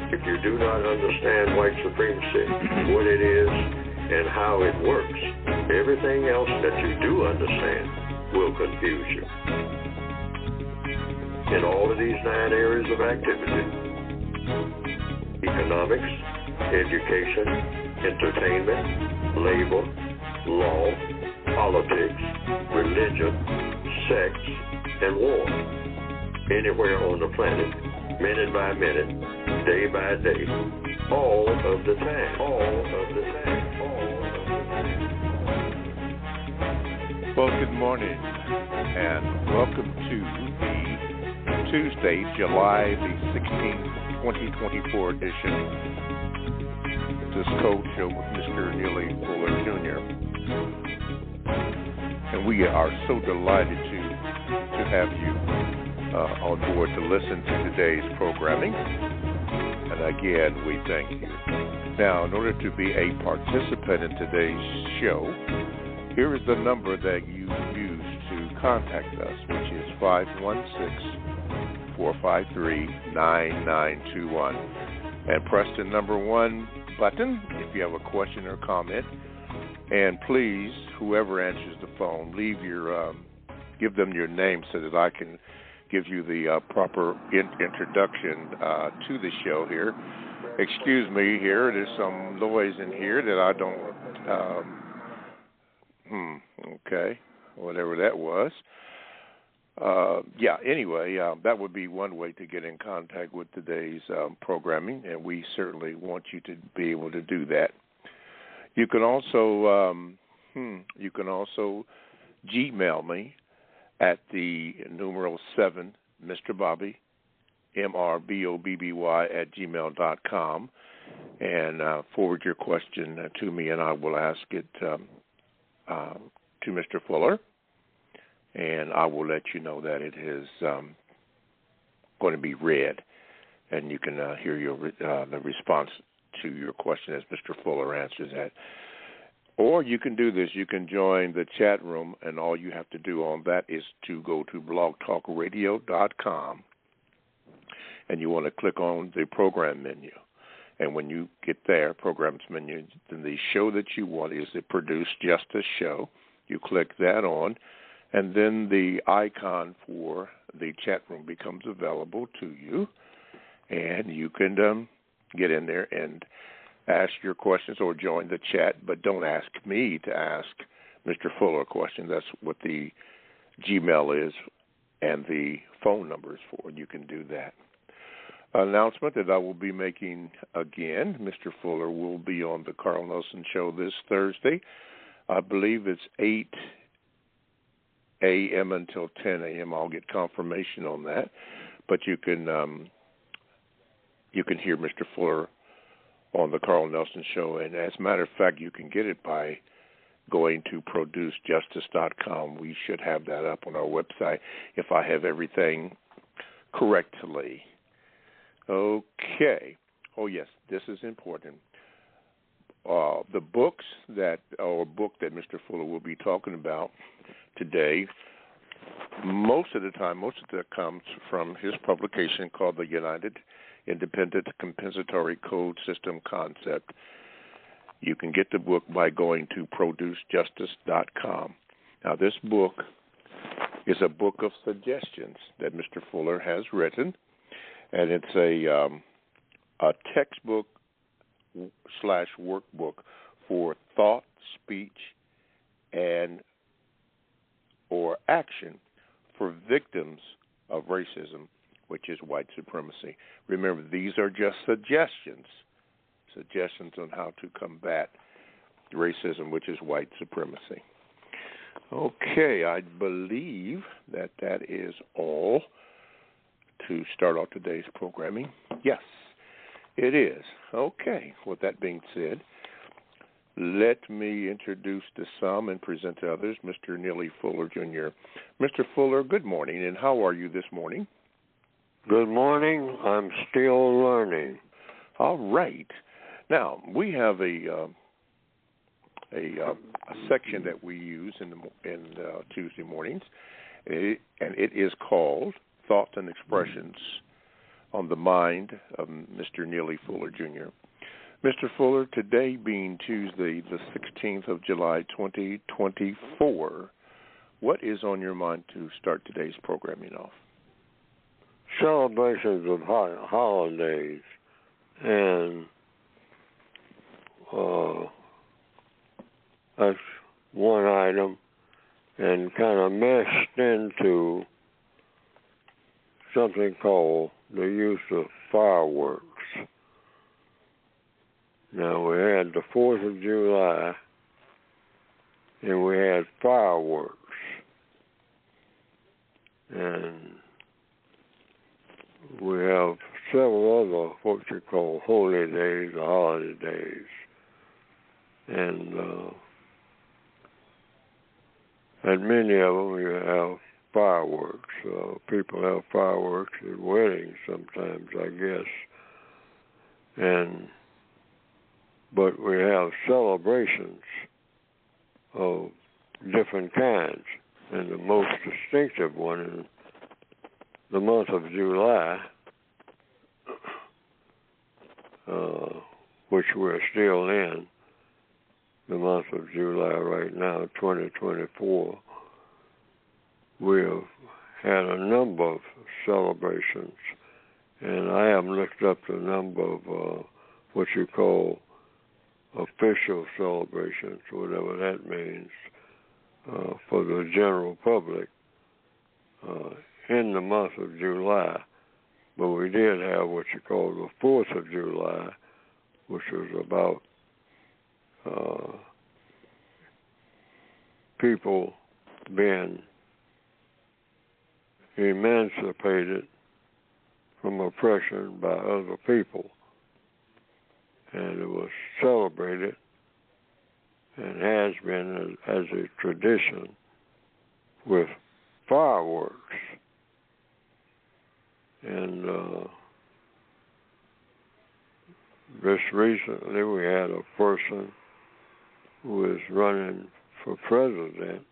If you do not understand white supremacy, what it is, and how it works, everything else that you do understand will confuse you. In all of these 9 areas of activity, economics, education, entertainment, labor, law, politics, religion, sex, and war. Anywhere on the planet, minute by minute, day by day, all of the time, all of the time, all of the time. Well, good morning, and welcome to the Tuesday, July the 16th, 2024 edition of this Code Show with Mr. Neely Fuller Jr. And we are so delighted to have you on board to listen to today's programming. And again, we thank you. Now, in order to be a participant in today's show, here is the number that you use to contact us, which is 516-453-9921. And press the number 1 button if you have a question or comment. And please, whoever answers the phone, give them your name so that I can give you the proper introduction to the show here. Excuse me here, there's some noise in here that I don't, okay, whatever that was. Anyway, that would be one way to get in contact with today's programming, and we certainly want you to be able to do that. You can also Gmail me at the numeral 7, Mr. Bobby, MRBOBBY @gmail.com, and forward your question to me, and I will ask it to Mr. Fuller, and I will let you know that it is going to be read, and you can hear the response to your question as Mr. Fuller answers that. Or you can do this. You can join the chat room, and all you have to do on that is to go to blogtalkradio.com, and you want to click on the program menu. And when you get there, programs menu, then the show that you want is the Produce Justice show. You click that on, and then the icon for the chat room becomes available to you, and you can get in there and ask your questions or join the chat, but don't ask me to ask Mr. Fuller a question. That's what the Gmail is and the phone number is for. You can do that. Announcement that I will be making again. Mr. Fuller will be on the Carl Nelson Show this Thursday. I believe it's 8 a.m. until 10 a.m. I'll get confirmation on that. But you can hear Mr. Fuller on the Carl Nelson Show, and as a matter of fact, you can get it by going to producejustice.com. We should have that up on our website if I have everything correctly. Okay. Oh, yes, this is important. The book that Mr. Fuller will be talking about today, most of that comes from his publication called The United Independent Compensatory Code System Concept. You can get the book by going to producejustice.com. Now, this book is a book of suggestions that Mr. Fuller has written, and it's a textbook / workbook for thought, speech, and or action for victims of racism, which is white supremacy. Remember, these are just suggestions on how to combat racism, which is white supremacy. Okay, I believe that is all to start off today's programming. Yes, it is. Okay, with that being said, let me introduce to some and present to others Mr. Neely Fuller, Jr. Mr. Fuller, good morning, and how are you this morning? Good morning. I'm still learning. All right. Now, we have a section that we use in Tuesday mornings, and it is called Thoughts and Expressions on the mind of Mr. Neely Fuller, Jr. Mr. Fuller, today being Tuesday, the 16th of July, 2024, what is on your mind to start today's programming off? Celebrations of holidays, and that's one item, and kind of meshed into something called the use of fireworks. Now, we had the 4th of July, and we had fireworks. And we have several other what you call holy days or holiday days. And at many of them you have fireworks. People have fireworks at weddings sometimes, I guess. But we have celebrations of different kinds. And the most distinctive one in the month of July, which we're still in, the month of July right now, 2024, we have had a number of celebrations, and I have looked up the number of what you call official celebrations, whatever that means, for the general public in the month of July. But we did have what you call the 4th of July, which was about people being emancipated from oppression by other people. And it was celebrated and has been as a tradition with fireworks. And just recently we had a person who was running for president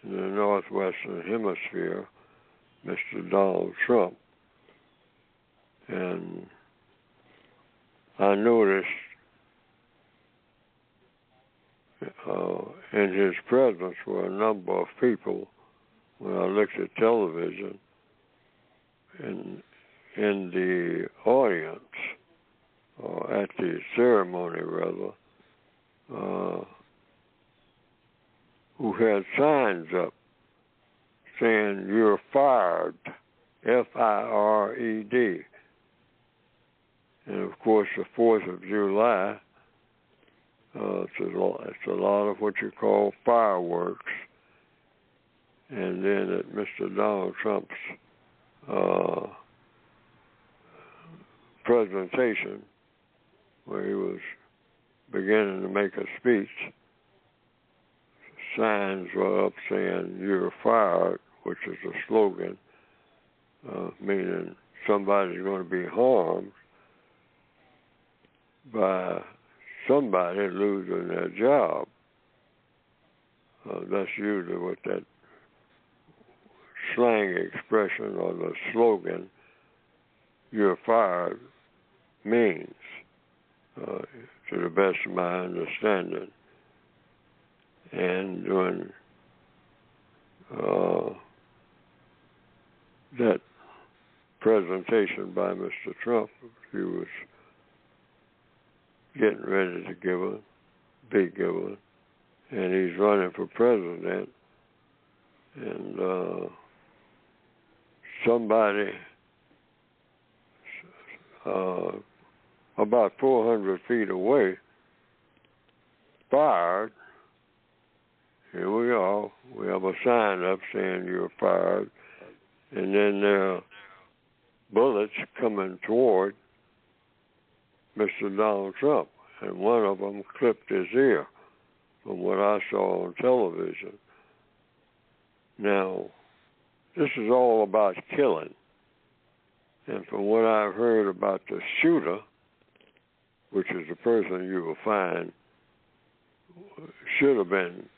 in the Northwestern Hemisphere, Mr. Donald Trump. And I noticed in his presence were a number of people when I looked at television in the audience, or at the ceremony rather, who had signs up saying, "You're fired," F-I-R-E-D. And of course, the 4th of July, it's a lot of what you call fireworks. And then at Mr. Donald Trump's presentation, where he was beginning to make a speech, signs were up saying, "You're fired," which is a slogan, meaning somebody's going to be harmed by somebody losing their job. That's usually what that slang expression or the slogan, "You're fired," means, to the best of my understanding. And during that presentation by Mr. Trump, he was getting ready to be given, and he's running for president. And somebody about 400 feet away fired. Here we are. We have a sign up saying, "You're fired." And then there are bullets coming toward Mr. Donald Trump. And one of them clipped his ear, from what I saw on television. Now, this is all about killing. And from what I've heard about the shooter, which is the person you will find should have been,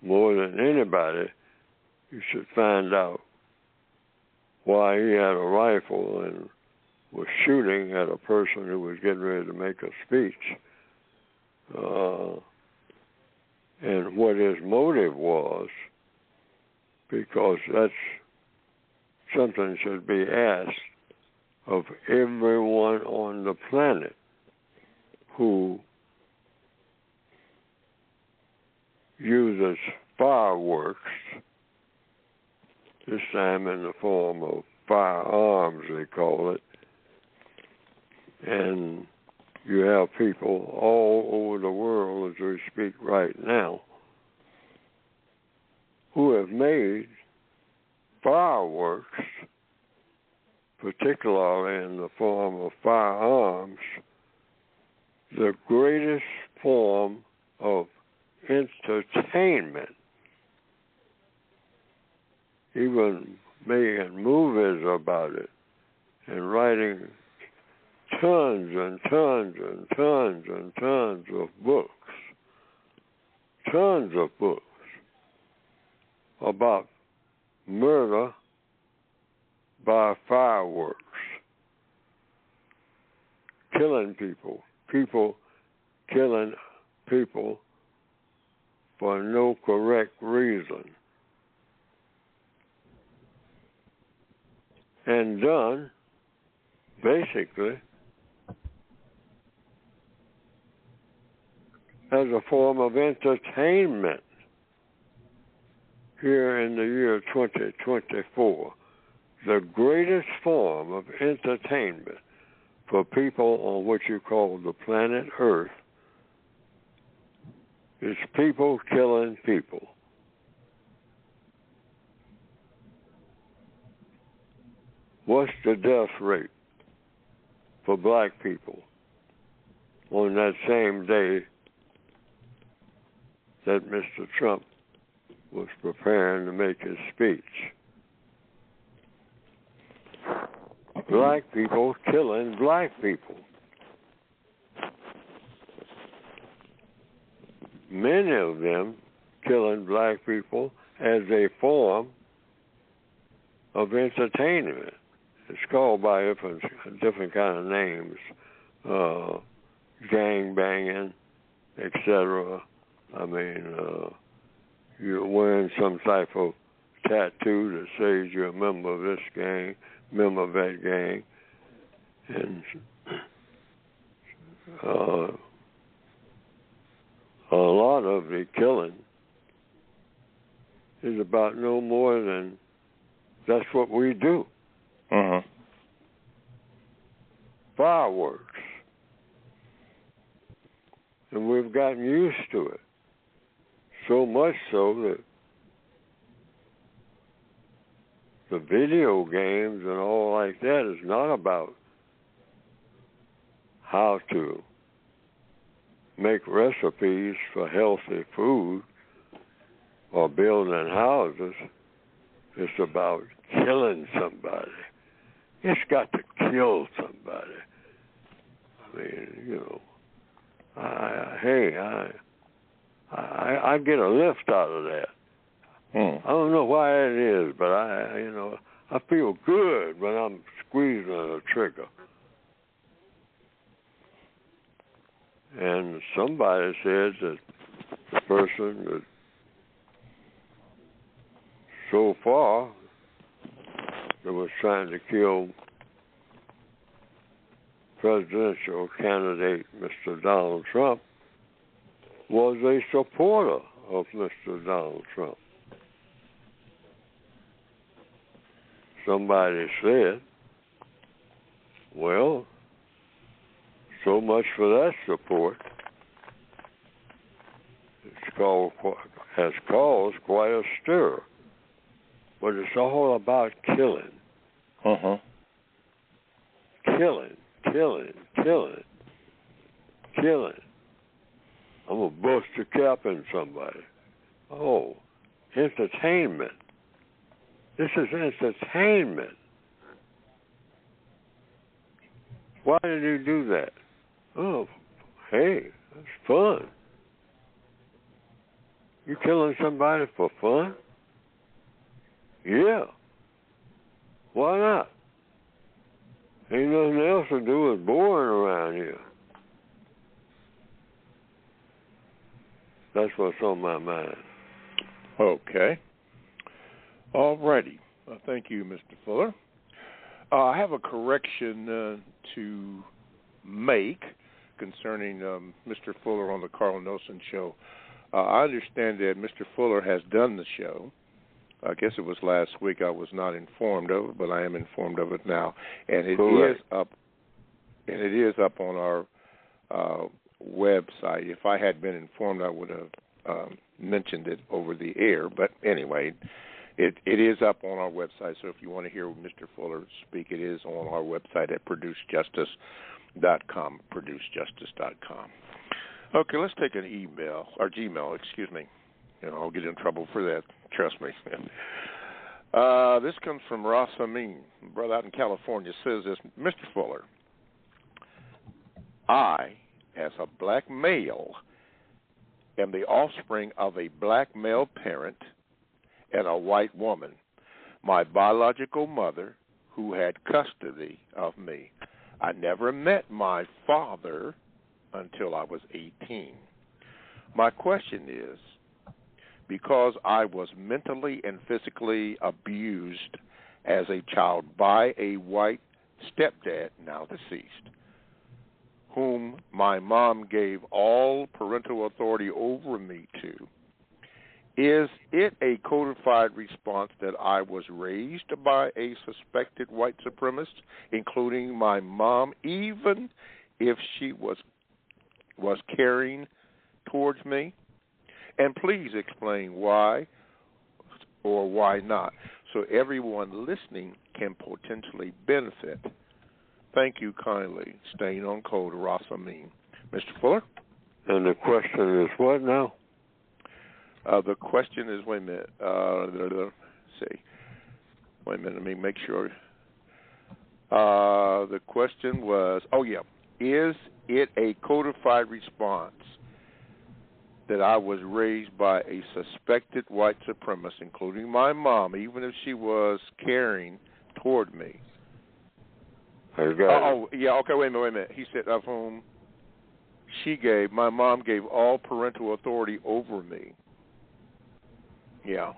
more than anybody, you should find out while he had a rifle and was shooting at a person who was getting ready to make a speech. And what his motive was, because that's something should be asked of everyone on the planet who uses fireworks, this time in the form of firearms, they call it. And you have people all over the world, as we speak right now, who have made fireworks, particularly in the form of firearms, the greatest form of entertainment. Even making movies about it and writing tons and tons and tons and tons of books about murder by fireworks, killing people killing people for no correct reason, and done basically as a form of entertainment here in the year 2024. The greatest form of entertainment for people on what you call the planet Earth is people killing people. What's the death rate for black people on that same day that Mr. Trump was preparing to make his speech? Black people killing black people. Many of them killing black people as a form of entertainment. It's called by different kind of names, gang banging, etc. I mean, you're wearing some type of tattoo that says you're a member of this gang, member of that gang, and a lot of the killing is about no more than that's what we do. Uh-huh. Fireworks. And we've gotten used to it. So much so that the video games and all like that is not about how to make recipes for healthy food or building houses. It's about killing somebody. It's got to kill somebody. I mean, you know, I get a lift out of that. I don't know why it is, but I feel good when I'm squeezing a trigger. And somebody said that the person that so far that was trying to kill presidential candidate Mr. Donald Trump was a supporter of Mr. Donald Trump. Somebody said, well, so much for that support. Has caused quite a stir. But it's all about killing. Uh-huh. Killing. I'm going to bust a cap in somebody. Oh, entertainment. This is entertainment. Why did you do that? Oh, hey, that's fun. You killing somebody for fun? Yeah. Why not? Ain't nothing else to do with boring around here. That's what's on my mind. Okay. All righty. Well, thank you, Mr. Fuller. I have a correction to make concerning Mr. Fuller on the Carl Nelson Show. I understand that Mr. Fuller has done the show. I guess it was last week. I was not informed of it, but I am informed of it now, and it is up. And it is up on our website. If I had been informed, I would have mentioned it over the air. But anyway, it is up on our website. So if you want to hear Mr. Fuller speak, it is on our website at producejustice.com. Producejustice.com. Okay, let's take an email or Gmail. Excuse me. I'll get in trouble for that. Trust me. This comes from Ross Amin, brother out in California. Says this, Mr. Fuller, I, as a black male, am the offspring of a black male parent and a white woman, my biological mother, who had custody of me. I never met my father until I was 18. My question is, because I was mentally and physically abused as a child by a white stepdad, now deceased, whom my mom gave all parental authority over me to, is it a codified response that I was raised by a suspected white supremacist, including my mom, even if she was caring towards me? And please explain why or why not, so everyone listening can potentially benefit. Thank you kindly. Staying on code, Ross Amin. Mr. Fuller? And the question is what now? The question is, wait a minute. Let's see. Wait a minute, let me make sure. The question was, is it a codified response that I was raised by a suspected white supremacist, including my mom, even if she was caring toward me? Okay, wait a minute. He said, of whom my mom gave all parental authority over me. Yeah.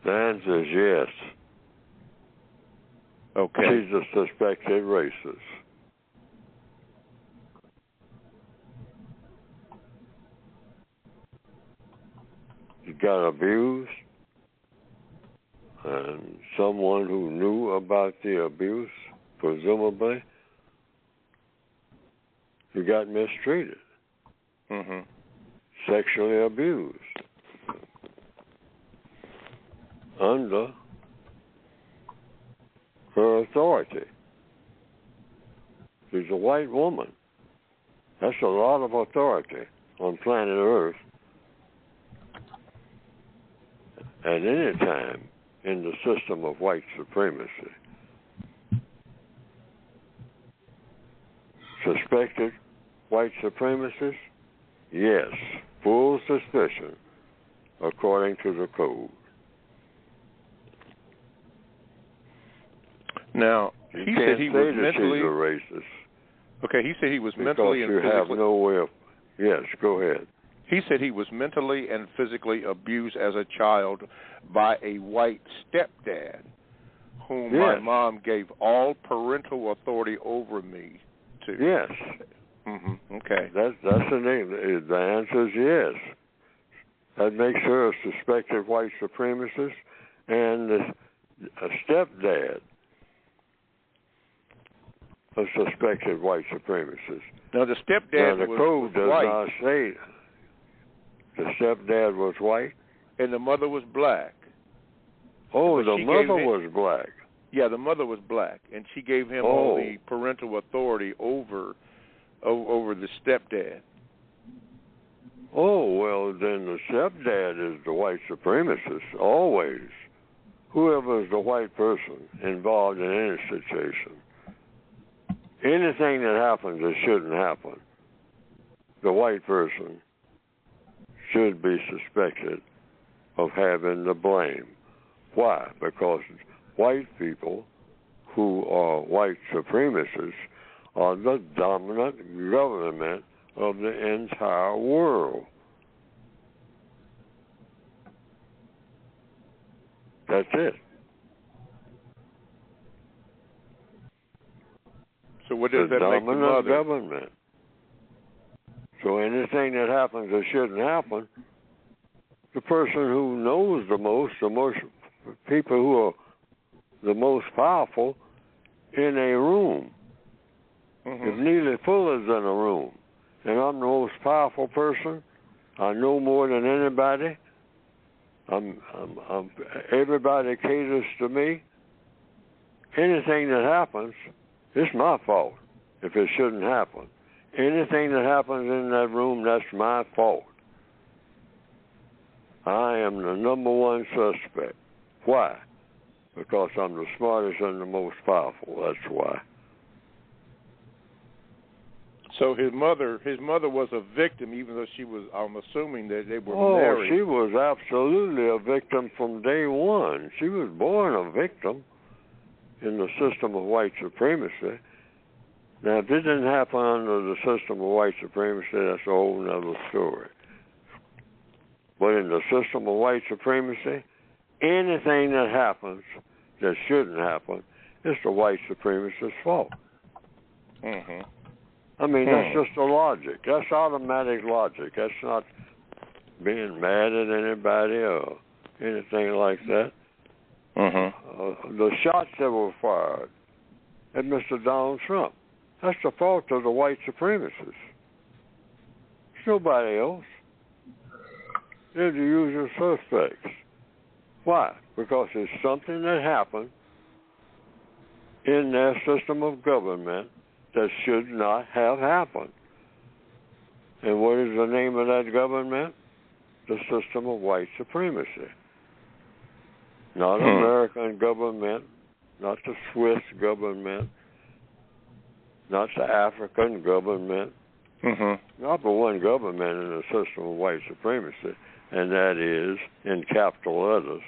The answer is yes. Okay. She's a suspected racist. She got abused, and someone who knew about the abuse, presumably, he got mistreated, sexually abused, under her authority. She's a white woman. That's a lot of authority on planet Earth at any time in the system of white supremacy. Suspected white supremacists? Yes. Full suspicion, according to the code. Now, he said he was mentally she's a racist. Okay, he said he was because mentally and physically. Have no way of. Yes, go ahead. He said he was mentally and physically abused as a child by a white stepdad, whom my mom gave all parental authority over me to. Yes. Okay. That's the name. The answer is yes. That makes her a suspected white supremacist and a stepdad, a suspected white supremacist. Now, the stepdad the code does white. Not say the stepdad was white. And the mother was black. Oh, the mother was black. Yeah, the mother was black, and she gave him all the parental authority over the stepdad. Oh, well, then the stepdad is the white supremacist, always. Whoever is the white person involved in any situation. Anything that happens that shouldn't happen, the white person should be suspected of having the blame. Why? Because white people who are white supremacists are the dominant government of the entire world. That's it. So what does that make the mother? Government. So anything that happens that shouldn't happen, the person who knows the most people who are the most powerful in a room. Mm-hmm. If Neely Fuller's in a room and I'm the most powerful person, I know more than anybody. Everybody caters to me. Anything that happens, it's my fault if it shouldn't happen. Anything that happens in that room, that's my fault. I am the number one suspect. Why? Because I'm the smartest and the most powerful. That's why. So his mother was a victim, even though she was, I'm assuming that they were married. Oh, she was absolutely a victim from day one. She was born a victim in the system of white supremacy. Now, if it didn't happen under the system of white supremacy, that's a whole other story. But in the system of white supremacy, anything that happens that shouldn't happen is the white supremacist's fault. Mm-hmm. I mean, that's just the logic. That's automatic logic. That's not being mad at anybody or anything like that. Mm-hmm. The shots that were fired at Mr. Donald Trump, that's the fault of the white supremacists. It's nobody else. They're the usual suspects. Why? Because it's something that happened in their system of government that should not have happened. And what is the name of that government? The system of white supremacy. Not American government, not the Swiss government, not the African government. Mm-hmm. Not but one government in the system of white supremacy, and that is, in capital letters,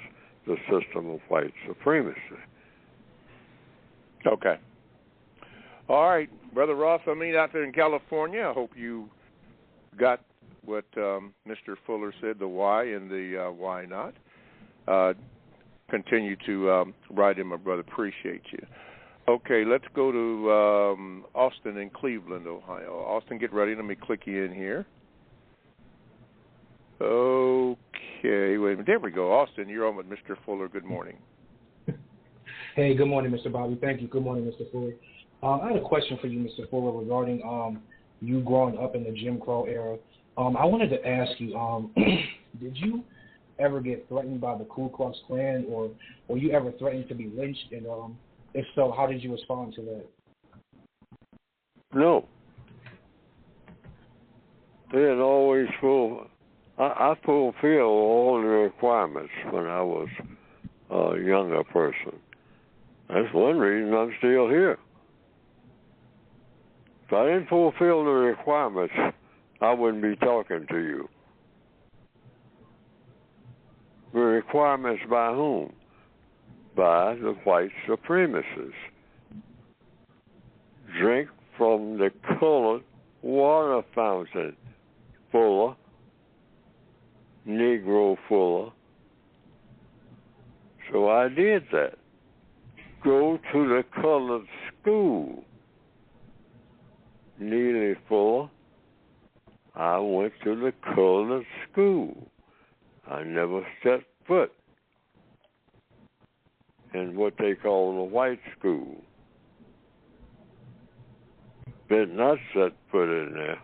the system of white supremacy. Okay. All right, Brother Ross, I mean, out there in California, I hope you got what Mr. Fuller said, the why and the why not. Continue to write in, my brother. Appreciate you. Okay, let's go to Austin in Cleveland, Ohio. Austin, get ready. Let me click you in here. Okay, wait a minute. There we go. Austin, you're on with Mr. Fuller. Good morning. Hey, good morning, Mr. Bobby. Thank you. Good morning, Mr. Fuller. I had a question for you, Mr. Fuller, regarding you growing up in the Jim Crow era. I wanted to ask you, did you ever get threatened by the Ku Klux Klan, or were you ever threatened to be lynched? And if so, how did you respond to that? No. They had always I fulfilled all the requirements when I was a younger person. That's one reason I'm still here. If I didn't fulfill the requirements, I wouldn't be talking to you. The requirements by whom? By the white supremacists. Drink from the colored water fountain. Fuller, Negro Fuller. So I did that. Go to the colored school. Neely Fuller. I went to the colored school. I never set foot in what they call the white school. Did not set foot in there.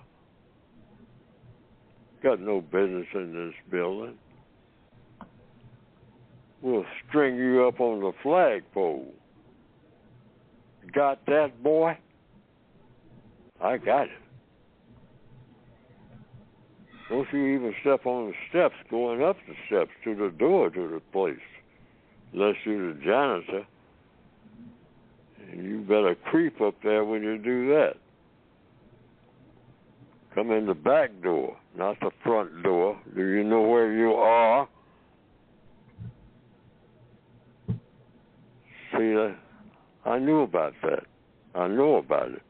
Got no business in this building. We'll string you up on the flagpole. Got that, boy? I got it. Don't you even step on the steps going up the steps to the door to the place, unless you're the janitor. And you better creep up there when you do that. Come in the back door, not the front door. Do you know where you are? see, I knew about that. I know about it.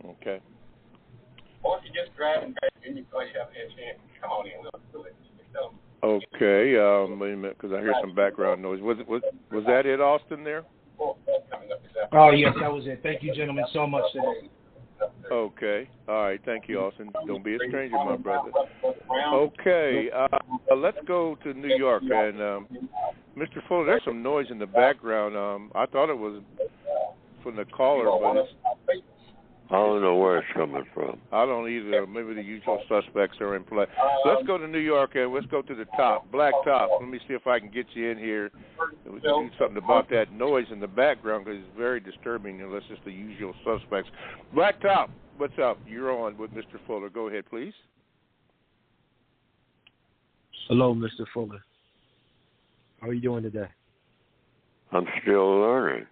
Okay. Or if you're just driving back, then you go ahead and come on in. We'll do it. Okay. Wait a minute, because I hear some background noise. Was that it, Austin? There? Oh yes, that was it. Thank you, gentlemen, so much today. Okay. All right. Thank you, Austin. Don't be a stranger, my brother. Okay. Let's go to New York. And Mr. Fuller, there's some noise in the background. I thought it was from the caller, but I don't know where it's coming from. I don't either. Maybe the usual suspects are in play. So let's go to New York, and let's go to the top. Black Top. Let me see if I can get you in here. We can do something about that noise in the background because it's very disturbing unless it's the usual suspects. Black Top, what's up? You're on with Mr. Fuller. Go ahead, please. Hello, Mr. Fuller. How are you doing today? I'm still learning.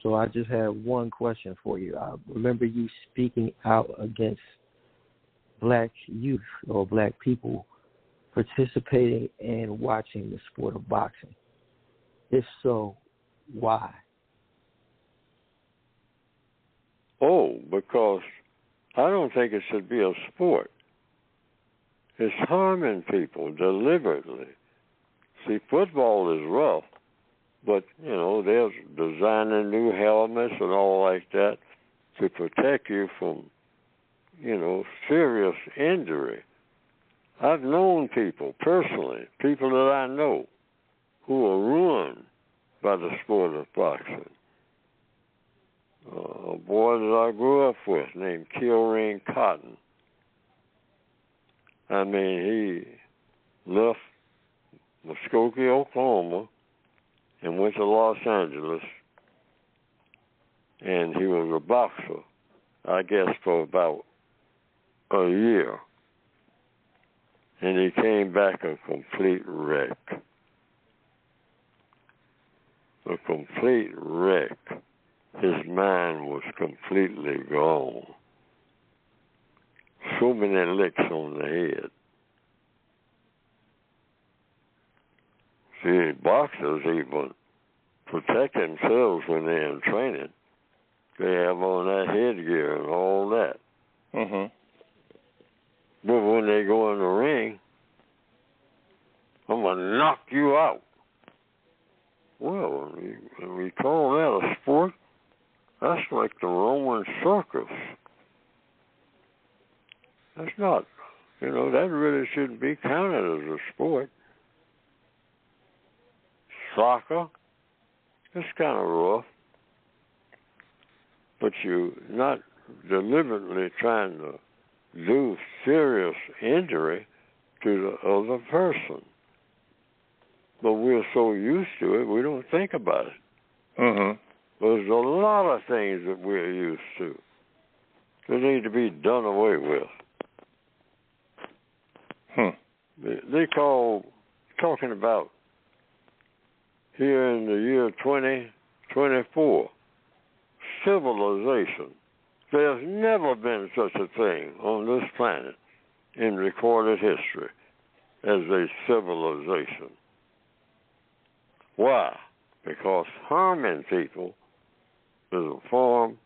So I just have one question for you. I remember you speaking out against black youth or black people participating in watching the sport of boxing. If so, why? Oh, because I don't think it should be a sport. It's harming people deliberately. See, football is rough. But, you know, they're designing new helmets and all like that to protect you from, you know, serious injury. I've known people, personally, people that I know, who are ruined by the sport of boxing. A boy that I grew up with named Kilrain Cotton. I mean, he left Muskogee, Oklahoma, and went to Los Angeles, and he was a boxer, I guess, for about a year. And he came back a complete wreck. A complete wreck. His mind was completely gone. So many licks on the head. See, boxers even protect themselves when they're in training. They have on that headgear and all that. Mm-hmm. But when they go in the ring, I'm going to knock you out. Well, when we call that a sport, that's like the Roman circus. That's not, you know, that really shouldn't be counted as a sport. Soccer, it's kind of rough, but you're not deliberately trying to do serious injury to the other person. But we're so used to it, we don't think about it. Mm-hmm. There's a lot of things that we're used to that need to be done away with. They call, talking about here in the year 2024, civilization. There's never been such a thing on this planet in recorded history as a civilization. Why? Because harming people is a form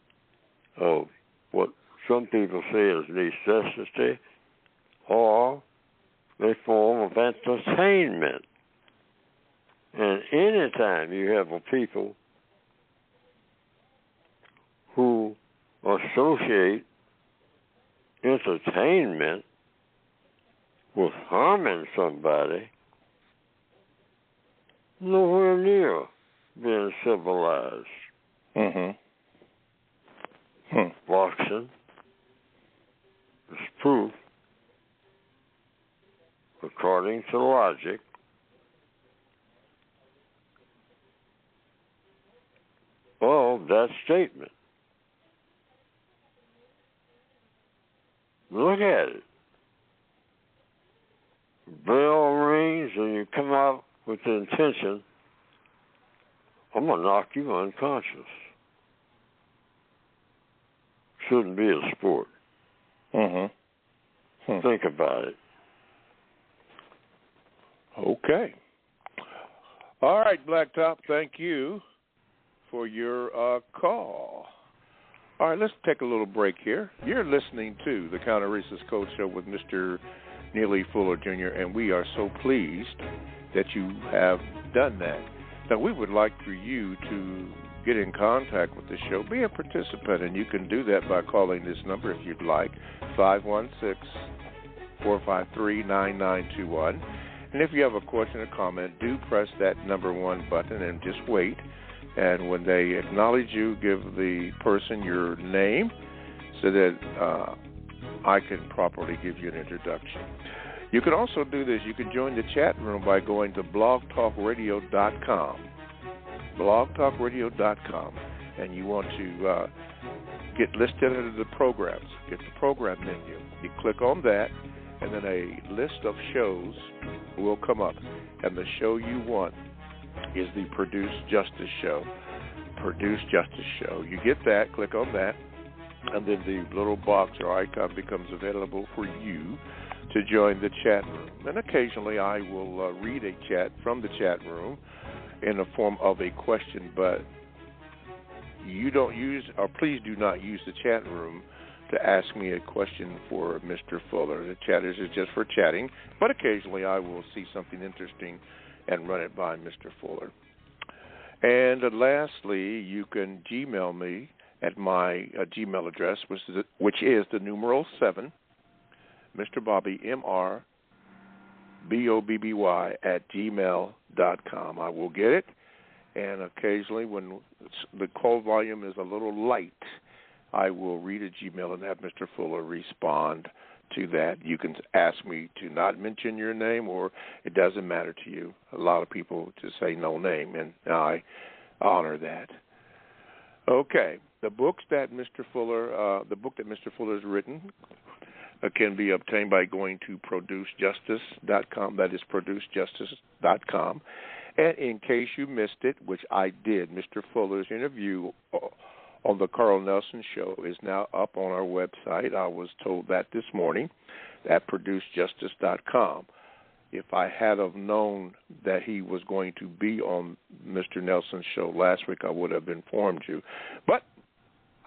of what some people say is necessity, or a form of entertainment. And anytime you have a people who associate entertainment with harming somebody, nowhere near being civilized. Mm-hmm. Boxing is proof, according to logic, of that statement. Look at it. Bell rings and you come out with the intention, I'm going to knock you unconscious. Shouldn't be a sport. Mm-hmm. Think about it. Okay. All right, Blacktop, thank you for your call. All right, let's take a little break here. You're listening to the Counter-Racist Code Show with Mr. Neely Fuller, Jr., and we are so pleased that you have done that. Now, we would like for you to get in contact with the show, be a participant, and you can do that by calling this number if you'd like, 516-453-9921. And if you have a question or comment, do press that number 1 button and just wait. And when they acknowledge you, give the person your name so that I can properly give you an introduction. You can also do this. You can join the chat room by going to blogtalkradio.com. blogtalkradio.com. And you want to get listed under the programs. Get the program menu. You click on that, and then a list of shows will come up. And the show you want is the Produce Justice Show. Produce Justice Show. You get that, click on that, and then the little box or icon becomes available for you to join the chat room. And occasionally I will read a chat from the chat room in the form of a question, but you don't use, or please do not use the chat room to ask me a question for Mr. Fuller. The chatters is just for chatting, but occasionally I will see something interesting and run it by Mr. Fuller. And lastly, you can Gmail me at my Gmail address, which is the numeral 7, Mr. Bobby, MrBobby @gmail.com. I will get it, and occasionally when the call volume is a little light, I will read a Gmail and have Mr. Fuller respond to that. You can ask me to not mention your name, or it doesn't matter to you. A lot of people just say no name, and I honor that. Okay, the books that Mr. Fuller, the book that Mr. Fuller has written, can be obtained by going to producejustice.com. That is producejustice.com. And in case you missed it, which I did, Mr. Fuller's interview on the Carl Nelson Show is now up on our website. I was told that this morning at producejustice.com. If I had have known that he was going to be on Mr. Nelson's show last week, I would have informed you. But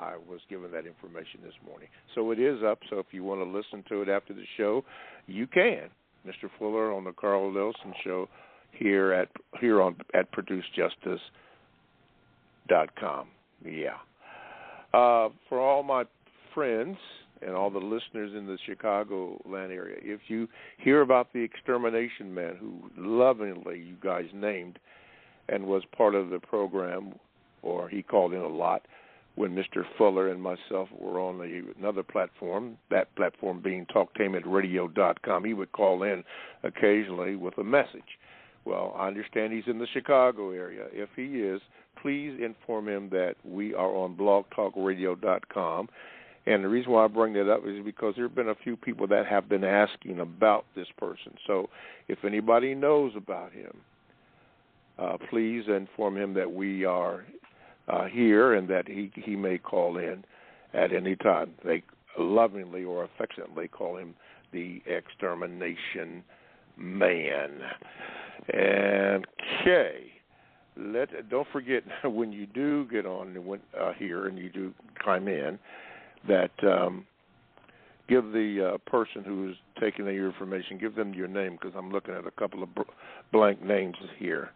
I was given that information this morning. So it is up, so if you want to listen to it after the show, you can. Mr. Fuller on the Carl Nelson Show here at producejustice.com. Yeah. For all my friends and all the listeners in the Chicagoland area, if you hear about the extermination man who lovingly you guys named and was part of the program, or he called in a lot when Mr. Fuller and myself were on another platform, that platform being talktainmentradio.com, he would call in occasionally with a message. Well, I understand he's in the Chicago area. If he is, please inform him that we are on blogtalkradio.com. And the reason why I bring that up is because there have been a few people that have been asking about this person. So if anybody knows about him, please inform him that we are here and that he may call in at any time. They lovingly or affectionately call him the Extermination Man. And okay, don't forget when you do get on here and you do chime in, that give the person who's taking your information, give them your name, because I'm looking at a couple of blank names here.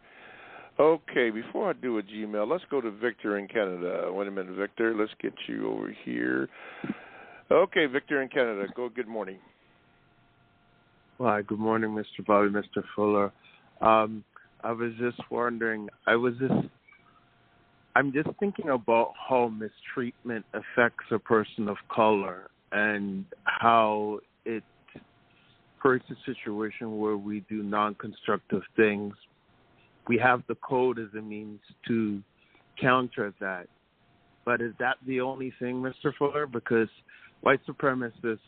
Okay, before I do a Gmail, let's go to Victor in Canada. Wait a minute, Victor. Let's get you over here. Okay, Victor in Canada. Good morning. Hi, good morning, Mr. Bobby, Mr. Fuller. I was just wondering, I'm just thinking about how mistreatment affects a person of color and how it creates a situation where we do non-constructive things. We have the code as a means to counter that. But is that the only thing, Mr. Fuller? Because white supremacists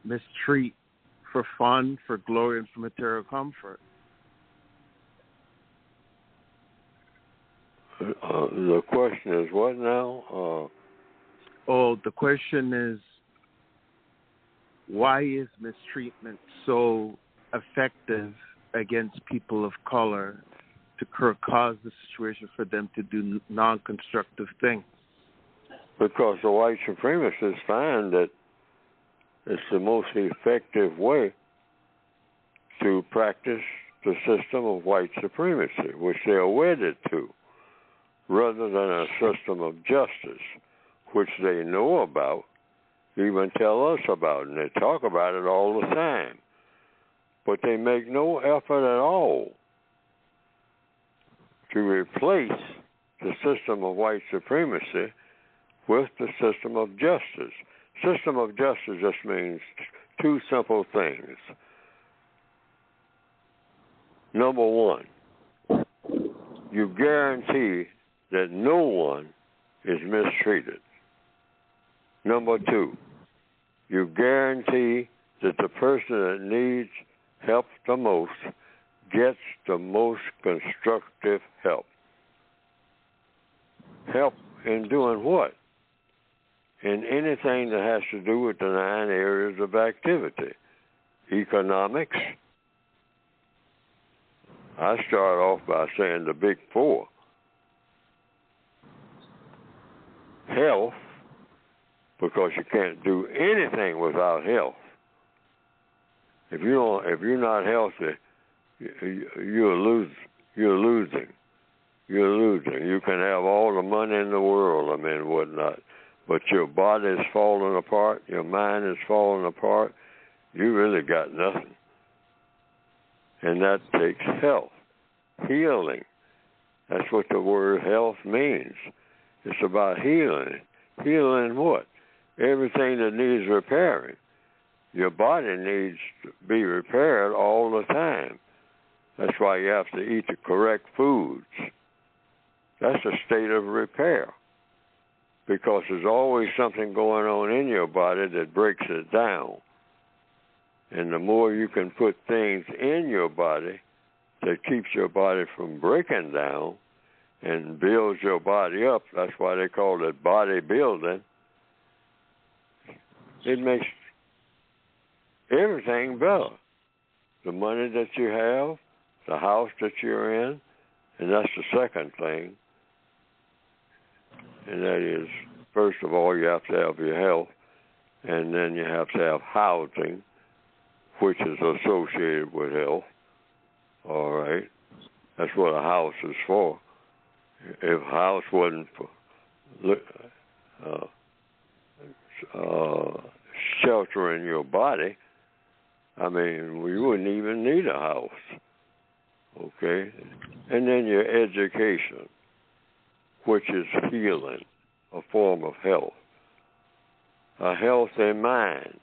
mistreat for fun, for glory, and for material comfort. The question is what now? The question is, why is mistreatment so effective against people of color to cause the situation for them to do non-constructive things? Because the white supremacists find that it's the most effective way to practice the system of white supremacy, which they are wedded to, rather than a system of justice, which they know about, even tell us about, and they talk about it all the time. But they make no effort at all to replace the system of white supremacy with the system of justice. System of justice just means two simple things. Number one, you guarantee that no one is mistreated. Number two, you guarantee that the person that needs help the most gets the most constructive help. Help in doing what? In anything that has to do with the 9 areas of activity. Economics. I start off by saying the big 4. Health, because you can't do anything without health. If you're not healthy, you're losing. You can have all the money in the world, whatnot, but your body is falling apart, your mind is falling apart, you really got nothing. And that takes health, healing. That's what the word health means. It's about healing. Healing what? Everything that needs repairing. Your body needs to be repaired all the time. That's why you have to eat the correct foods. That's a state of repair. Because there's always something going on in your body that breaks it down. And the more you can put things in your body that keeps your body from breaking down and builds your body up, that's why they call it bodybuilding, it makes everything better. The money that you have, the house that you're in, and that's the second thing. And that is, first of all, you have to have your health, and then you have to have housing, which is associated with health. All right? That's what a house is for. If a house wasn't for sheltering your body, we wouldn't even need a house. Okay? And then your education, which is healing, a form of health. A healthy mind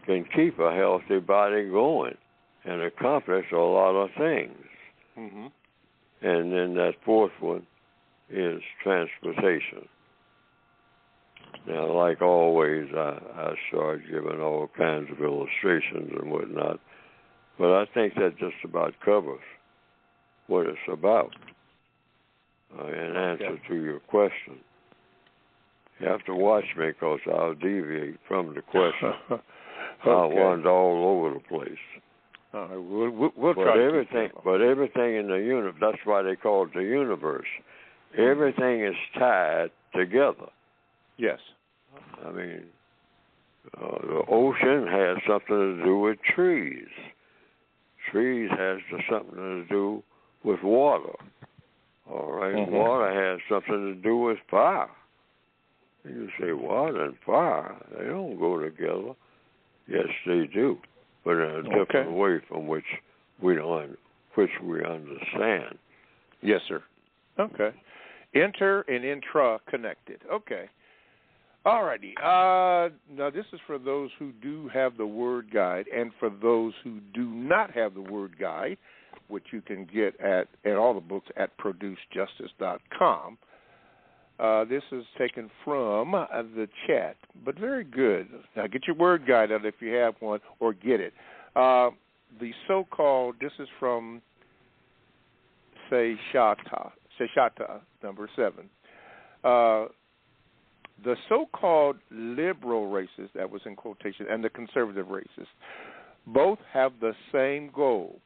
can keep a healthy body going and accomplish a lot of things. Mm-hmm. And then that fourth one is transportation. Now, like always, I start giving all kinds of illustrations and whatnot, but I think that just about covers what it's about. In answer to your question, you have to watch me because I'll deviate from the question. Okay. I'll wander all over the place. We'll try everything, but everything in the universe, that's why they call it the universe. Everything is tied together. Yes. The ocean has something to do with trees. Trees has something to do with water. All right, mm-hmm. Water has something to do with fire. And you say water and fire, they don't go together. Yes, they do, but in a different way from which we understand. Yes, sir. Okay. Inter and intra-connected. Okay. All righty. Now, this is for those who do have the word guide, and for those who do not have the word guide, which you can get at all the books at producejustice.com. This is taken from the chat, but very good. Now, get your word guide out if you have one, or get it. The so-called, this is from Seshata, number 7. The so-called liberal racists, that was in quotation, and the conservative racists, both have the same goal,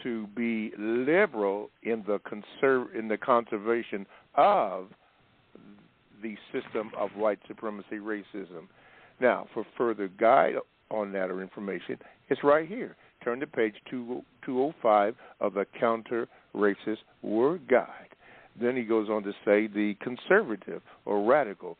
to be liberal in the conservation of the system of white supremacy racism. Now, for further guide on that or information, it's right here. Turn to page 205 of the Counter-Racist Word Guide. Then he goes on to say the conservative or radical.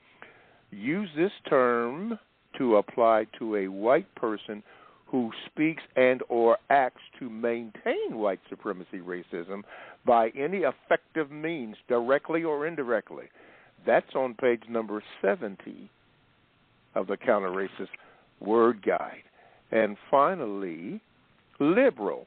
Use this term to apply to a white person who speaks and or acts to maintain white supremacy racism by any effective means, directly or indirectly. That's on page number 70 of the Counter-Racist Word Guide. And finally, liberal.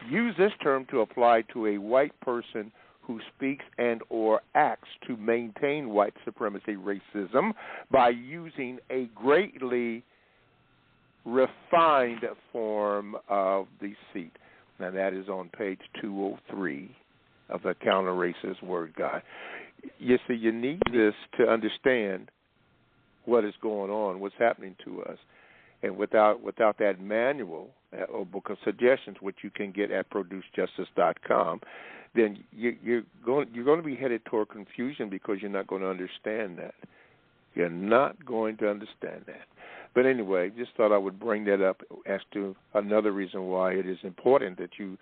Use this term to apply to a white person who speaks and or acts to maintain white supremacy racism by using a greatly refined form of deceit. Now, that is on page 203 of the Counter-Racist Word Guide. You see, you need this to understand what is going on, what's happening to us. And without that manual or book of suggestions, which you can get at producejustice.com, then you're going to be headed toward confusion because you're not going to understand that. You're not going to understand that. But anyway, just thought I would bring that up as to another reason why it is important that you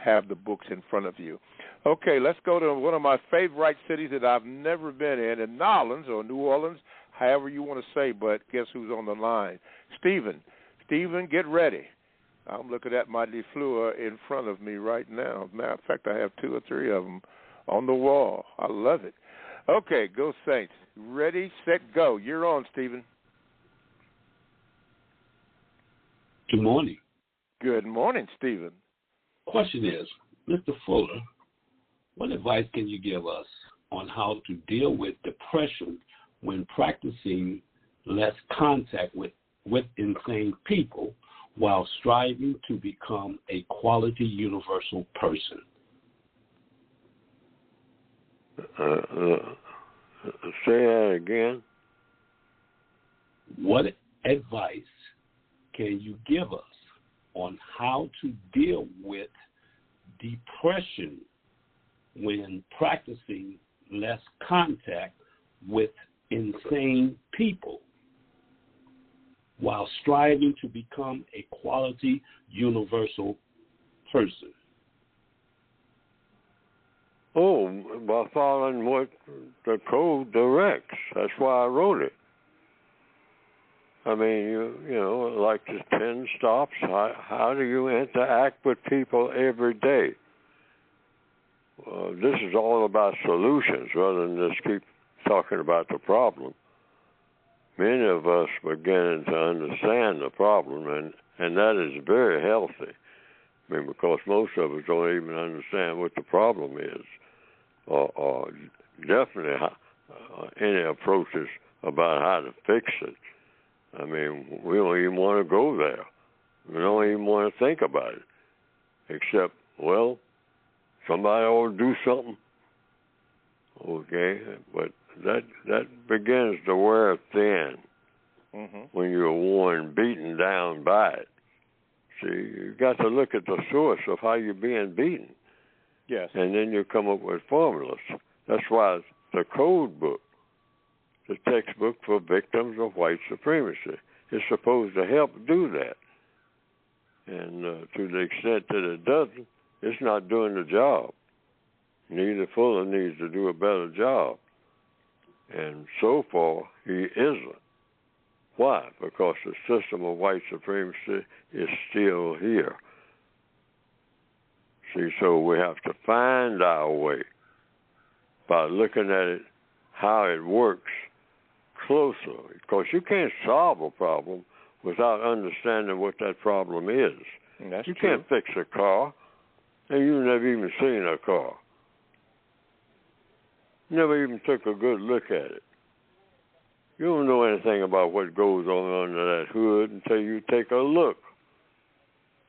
have the books in front of you. Okay, let's go to one of my favorite cities that I've never been in New Orleans, however you want to say, but guess who's on the line? Stephen, get ready. I'm looking at my DeFleur in front of me right now. Matter of fact, I have 2 or 3 of them on the wall. I love it. Okay, go Saints. Ready, set, go. You're on, Stephen. Good morning. Good morning, Stephen. Question is, Mr. Fuller, what advice can you give us on how to deal with depression when practicing less contact with insane people while striving to become a quality universal person? Say that again. What advice can you give us on how to deal with depression when practicing less contact with insane people while striving to become a quality universal person? Oh, by following what the code directs. That's why I wrote it. I mean, you know, like the 10 stops. How do you interact with people every day? This is all about solutions rather than just keep talking about the problem. Many of us beginning to understand the problem, and that is very healthy. I mean, because most of us don't even understand what the problem is, or definitely any approaches about how to fix it. I mean, we don't even want to go there. We don't even want to think about it, except, well, somebody ought to do something. Okay, but that begins to wear thin when you're worn, beaten down by it. See, you got to look at the source of how you're being beaten. Yes. And then you come up with formulas. That's why the code book, the textbook for victims of white supremacy, is supposed to help do that. And to the extent that it doesn't, it's not doing the job. Neely Fuller needs to do a better job. And so far, he isn't. Why? Because the system of white supremacy is still here. See, so we have to find our way by looking at it, how it works closer. Because you can't solve a problem without understanding what that problem is. You can't fix a car, and you've never even seen a car. Never even took a good look at it. You don't know anything about what goes on under that hood until you take a look.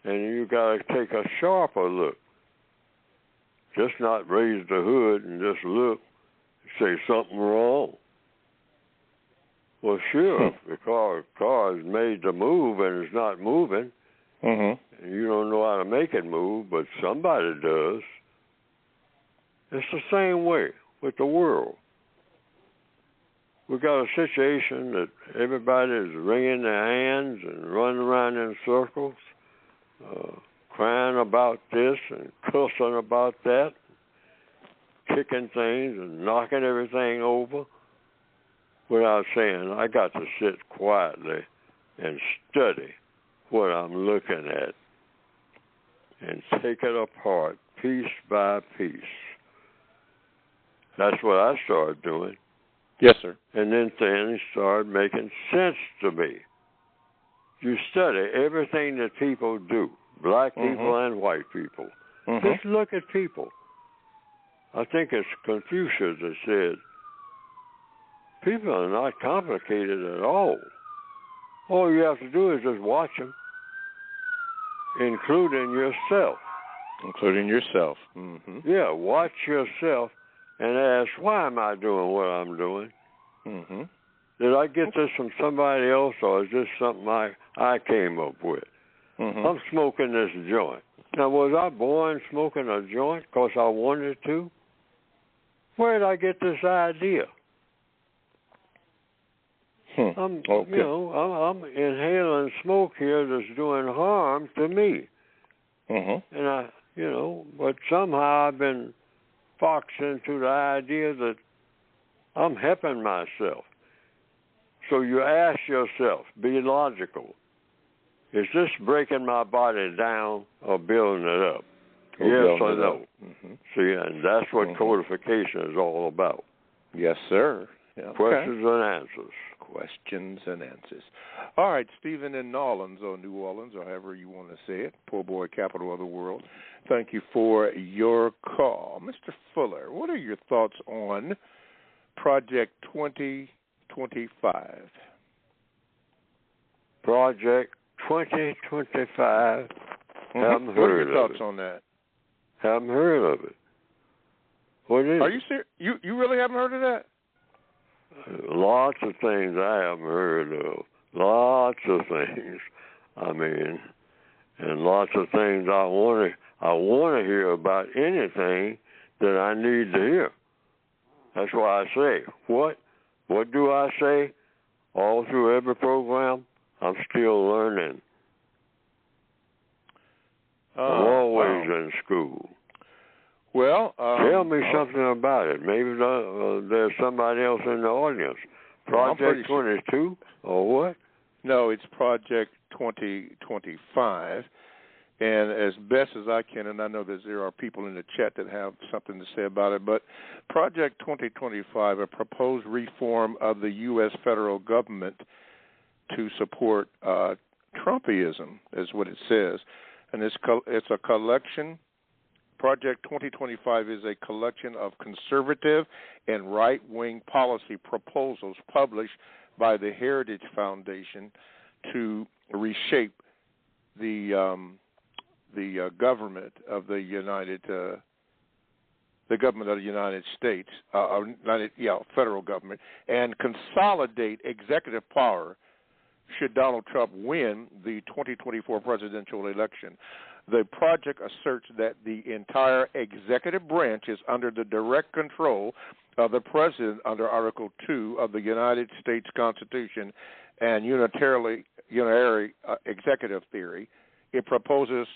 And you got to take a sharper look. Just not raise the hood and just look, say something wrong. Well, sure, if the car is made to move and it's not moving, and You don't know how to make it move, but somebody does. It's the same way with the world. We got a situation that everybody is wringing their hands and running around in circles, crying about this and cussing about that, kicking things and knocking everything over, without saying, I got to sit quietly and study what I'm looking at and take it apart piece by piece. That's what I started doing. Yes, sir. And then things started making sense to me. You study everything that people do, black people and white people. Just look at people. I think it's Confucius that said, people are not complicated at all. All you have to do is just watch them, including yourself. Including yourself. Yeah, watch yourself and ask, why am I doing what I'm doing? Did I get this from somebody else, or is this something I came up with? I'm smoking this joint. Now, was I born smoking a joint because I wanted to? Where did I get this idea? I'm inhaling smoke here that's doing harm to me. And but somehow I've been foxed into the idea that I'm helping myself. So you ask yourself, be logical. Is this breaking my body down or building it up? Yes or no? See, and that's what codification is all about. Yes, sir. Yeah, questions and answers. Questions and answers. All right, Stephen in New Orleans, or however you want to say it, poor boy, capital of the world. Thank you for your call. Mr. Fuller, what are your thoughts on Project 2025? Project 2025. Haven't heard of it. What are your thoughts on that? Haven't heard of it. What is Are you serious? You really haven't heard of that? Lots of things I haven't heard of. Lots of things. I mean, and lots of things I want to hear about anything that I need to hear. That's why I say, what do I say all through every program? I'm still learning. I'm always in school. Well, tell me something about it. Maybe there's somebody else in the audience. Project 22 or what? No, it's Project 2025. And as best as I can, and I know that there are people in the chat that have something to say about it, but Project 2025, a proposed reform of the U.S. federal government to support Trumpism, is what it says. And it's a collection. Project 2025 is a collection of conservative and right-wing policy proposals published by the Heritage Foundation to reshape the government of the United States, federal government, and consolidate executive power should Donald Trump win the 2024 presidential election. The project asserts that the entire executive branch is under the direct control of the president under Article 2 of the United States Constitution and unitary executive theory. It proposes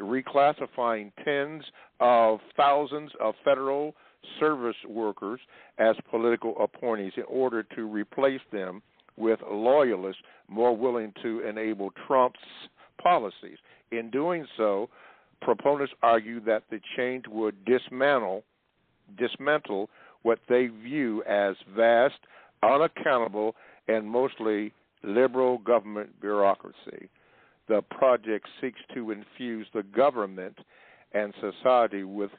reclassifying tens of thousands of federal service workers as political appointees in order to replace them with loyalists more willing to enable Trump's policies. In doing so, proponents argue that the change would dismantle what they view as vast, unaccountable, and mostly liberal government bureaucracy. The project seeks to infuse the government and society with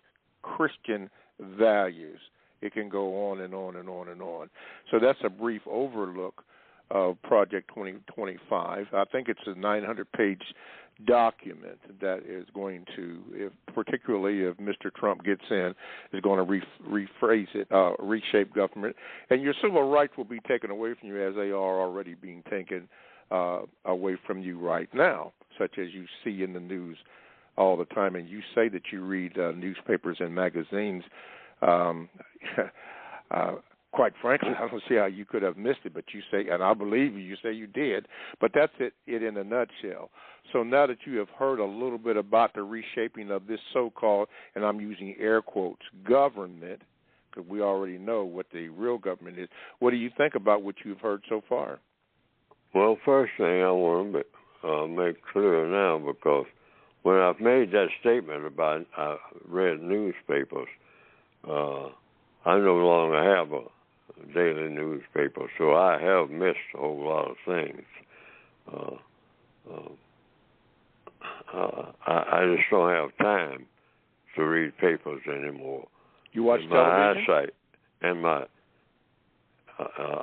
Christian values. It can go on and on and on and on. So that's a brief overlook of Project 2025. I think it's a 900-page document that is going to, particularly if Mr. Trump gets in, is going to rephrase it, reshape government. And your civil rights will be taken away from you as they are already being taken away from you right now. such as you see in the news all the time. And you say that you read newspapers and magazines. Quite frankly, I don't see how you could have missed it, but you say, and I believe you say you did, but that's it in a nutshell. So now that you have heard a little bit about the reshaping of this so-called, and I'm using air quotes, government, because we already know what the real government is, what do you think about what you've heard so far? Well, first thing I want to make clear now, because when I've made that statement about I read newspapers, I no longer have a daily newspaper, so I have missed a whole lot of things. I just don't have time to read papers anymore. You watch television? My eyesight and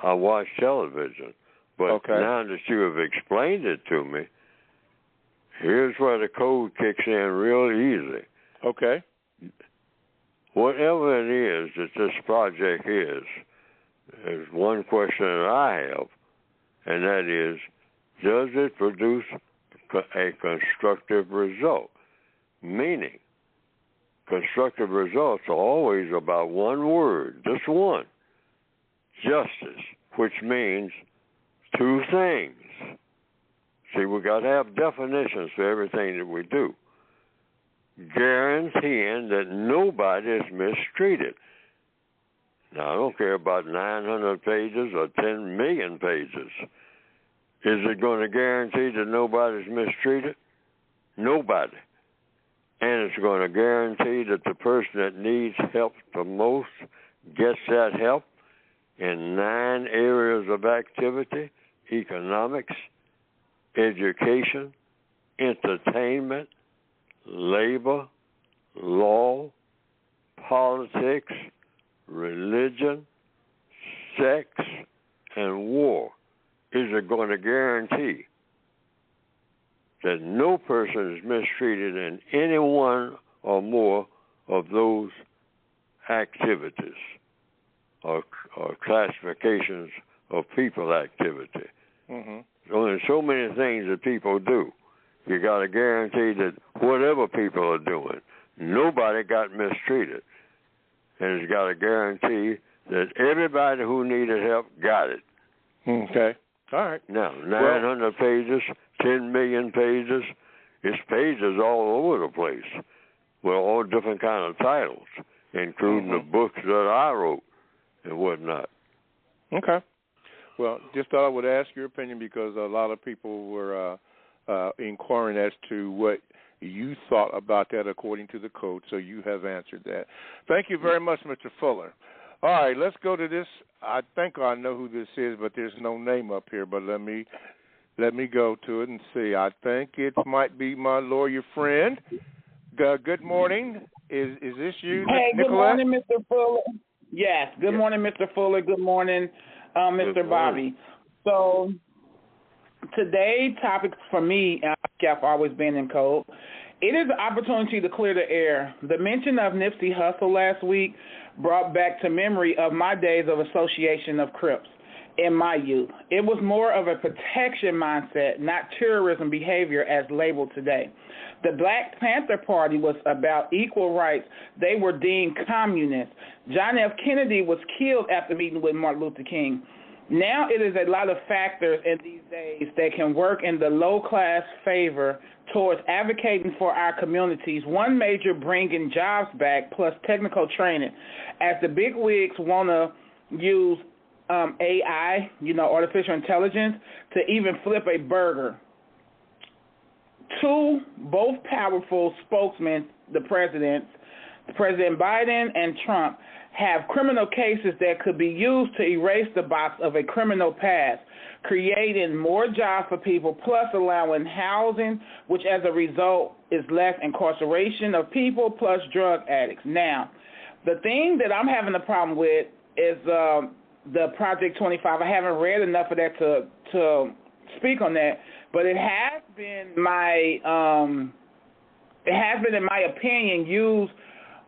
I watch television, but now that you have explained it to me, here's where the code kicks in real easy. Okay. Whatever it is that this project is, there's one question that I have, and that is, does it produce a constructive result? Meaning, constructive results are always about one word, just one, justice, which means two things. See, we got to have definitions for everything that we do. Guaranteeing that nobody is mistreated. Now, I don't care about 900 pages or 10 million pages. Is it going to guarantee that nobody's mistreated? Nobody. And it's going to guarantee that the person that needs help the most gets that help in 9 areas of activity: economics, education, entertainment, labor, law, politics, religion, sex, and war. Is it going to guarantee that no person is mistreated in any one or more of those activities or classifications of people activity? Mm-hmm. So there's so many things that people do. You got to guarantee that whatever people are doing, nobody got mistreated. And it's got to guarantee that everybody who needed help got it. Okay. All right. Now, 900 pages, 10 million pages, it's pages all over the place with all different kind of titles, including the books that I wrote and whatnot. Okay. Well, just thought I would ask your opinion because a lot of people were inquiring as to what you thought about that according to the code, so you have answered that. Thank you very much, Mr. Fuller. All right, let's go to this. I think I know who this is, but there's no name up here, but let me go to it and see. I think it might be my lawyer friend. Good morning. Is this you, Hey, Nicolette? Good morning, Mr. Fuller. Yes, good morning, Mr. Fuller. Good morning, Mr. Bobby. So today's topic for me, I've always been in code, it is an opportunity to clear the air. The mention of Nipsey Hussle last week brought back to memory of my days of association of Crips in my youth. It was more of a protection mindset, not terrorism behavior as labeled today. The Black Panther Party was about equal rights. They were deemed communists. John F. Kennedy was killed after meeting with Martin Luther King. Now it is a lot of factors in these days that can work in the low-class favor towards advocating for our communities. One major bringing jobs back plus technical training. As the big wigs want to use AI, artificial intelligence, to even flip a burger. Two, both powerful spokesmen, President Biden and Trump, have criminal cases that could be used to erase the box of a criminal past, creating more jobs for people, plus allowing housing, which as a result is less incarceration of people, plus drug addicts. Now, the thing that I'm having a problem with is the Project 25. I haven't read enough of that to speak on that, but it has been in my opinion, used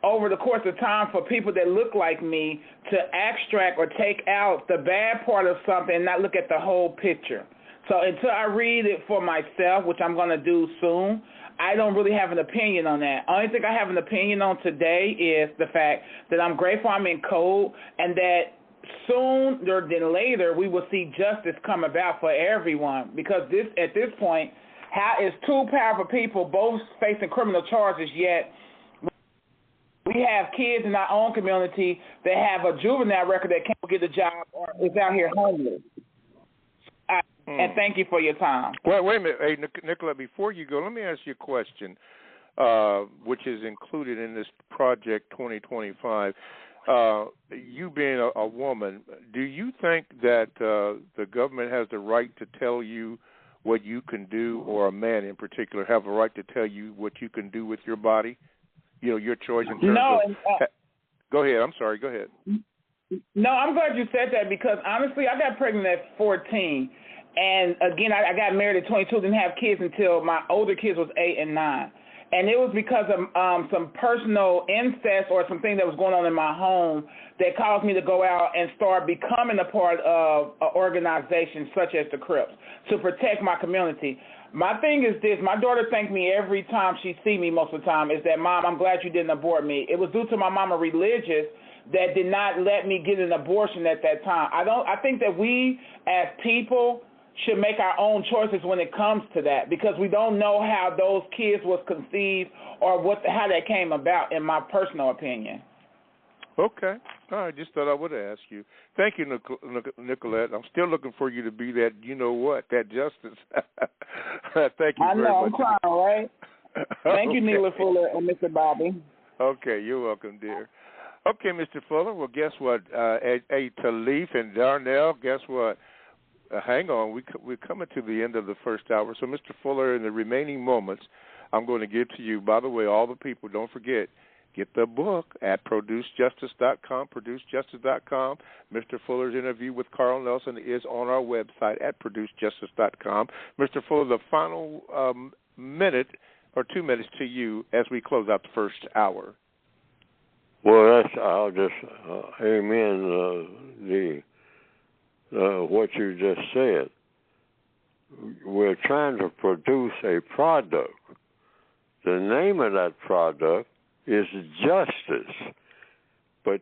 over the course of time for people that look like me to extract or take out the bad part of something and not look at the whole picture. So until I read it for myself, which I'm going to do soon, I don't really have an opinion on that. Only thing I have an opinion on today is the fact that I'm grateful I'm in code and that sooner than later we will see justice come about for everyone, because at this point, how is two powerful people both facing criminal charges, yet we have kids in our own community that have a juvenile record that can't get a job or is out here homeless. And thank you for your time. Well, wait a minute. Hey, Nicola, before you go, let me ask you a question, which is included in this Project 2025. You being a woman, do you think that the government has the right to tell you what you can do, or a man in particular have a right to tell you what you can do with your body? You know, your choice in terms of... Go ahead. I'm sorry. Go ahead. No, I'm glad you said that, because honestly, I got pregnant at 14. And again, I got married at 22, didn't have kids until my older kids was 8 and 9. And it was because of some personal incest or something that was going on in my home that caused me to go out and start becoming a part of an organization such as the Crips to protect my community. My thing is this, my daughter thanks me every time she sees me most of the time, is that, Mom, I'm glad you didn't abort me. It was due to my mama religious that did not let me get an abortion at that time. I think that we as people should make our own choices when it comes to that, because we don't know how those kids was conceived or how that came about, in my personal opinion. Okay. I just thought I would ask you. Thank you, Nicolette. I'm still looking for you to be that, you know what, that justice. Thank you very much. I know, I'm trying, right? Thank you, Neely Fuller and Mr. Bobby. Okay, you're welcome, dear. Okay, Mr. Fuller, well, guess what? Talif and Darnell, guess what? Hang on, we're coming to the end of the first hour. So, Mr. Fuller, in the remaining moments, I'm going to give to you, by the way, all the people, don't forget, get the book at producejustice.com, producejustice.com. Mr. Fuller's interview with Carl Nelson is on our website at producejustice.com. Mr. Fuller, the final minute or 2 minutes to you as we close out the first hour. Well, I'll just amen what you just said. We're trying to produce a product. The name of that product is justice, but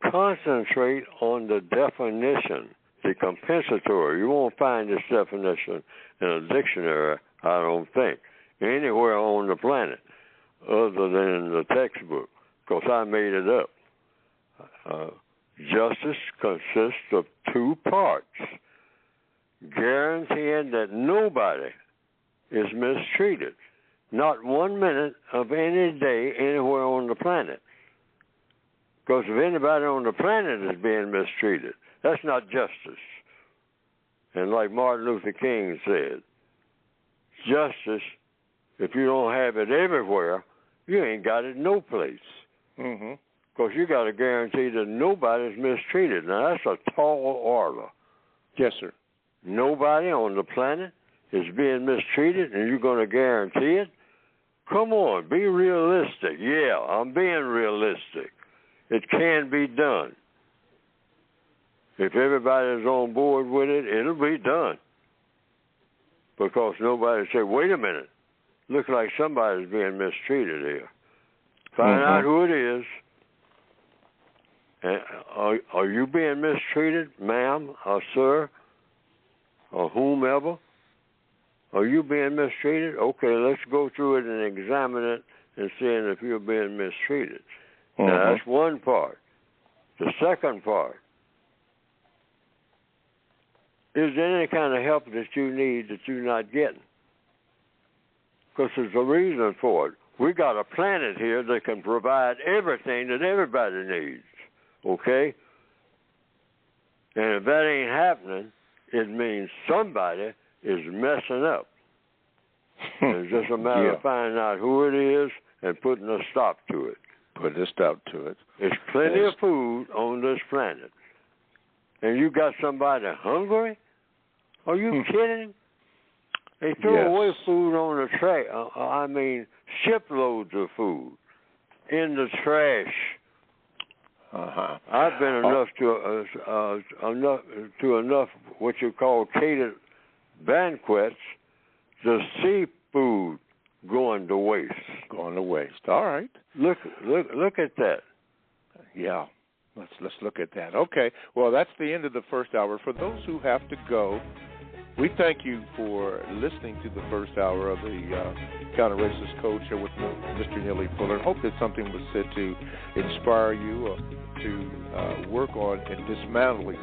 concentrate on the definition, the compensatory. You won't find this definition in a dictionary, I don't think, anywhere on the planet other than in the textbook, because I made it up. Justice consists of 2 parts: guaranteeing that nobody is mistreated, not 1 minute of any day anywhere on the planet. Because if anybody on the planet is being mistreated, that's not justice. And like Martin Luther King said, justice, if you don't have it everywhere, you ain't got it no place. Mm-hmm. Because you got to guarantee that nobody's mistreated. Now, that's a tall order. Yes, sir. Nobody on the planet is being mistreated, and you're going to guarantee it? Come on, be realistic. Yeah, I'm being realistic. It can be done. If everybody's on board with it, it'll be done. Because nobody say, wait a minute, looks like somebody's being mistreated here. Find out who it is. And are you being mistreated, ma'am or sir, or whomever? Are you being mistreated? Okay, let's go through it and examine it and seeing if you're being mistreated. Now, that's one part. The second part, is there any kind of help that you need that you're not getting? Because there's a reason for it. We got a planet here that can provide everything that everybody needs, okay? And if that ain't happening, it means somebody is messing up. It's just a matter of finding out who it is and putting a stop to it. Putting a stop to it. There's plenty of food on this planet. And you got somebody hungry? Are you kidding? They throw away food on the trash. I mean, shiploads of food in the trash. I've been enough to enough what you call catered banquets, the seafood going to waste. Going to waste. All right. Look at that. Yeah. Let's look at that. Okay. Well, that's the end of the first hour. For those who have to go, we thank you for listening to the first hour of the Counter-Racist Code Show with Mr. Neely Fuller. Hope that something was said to inspire you to work on and dismantling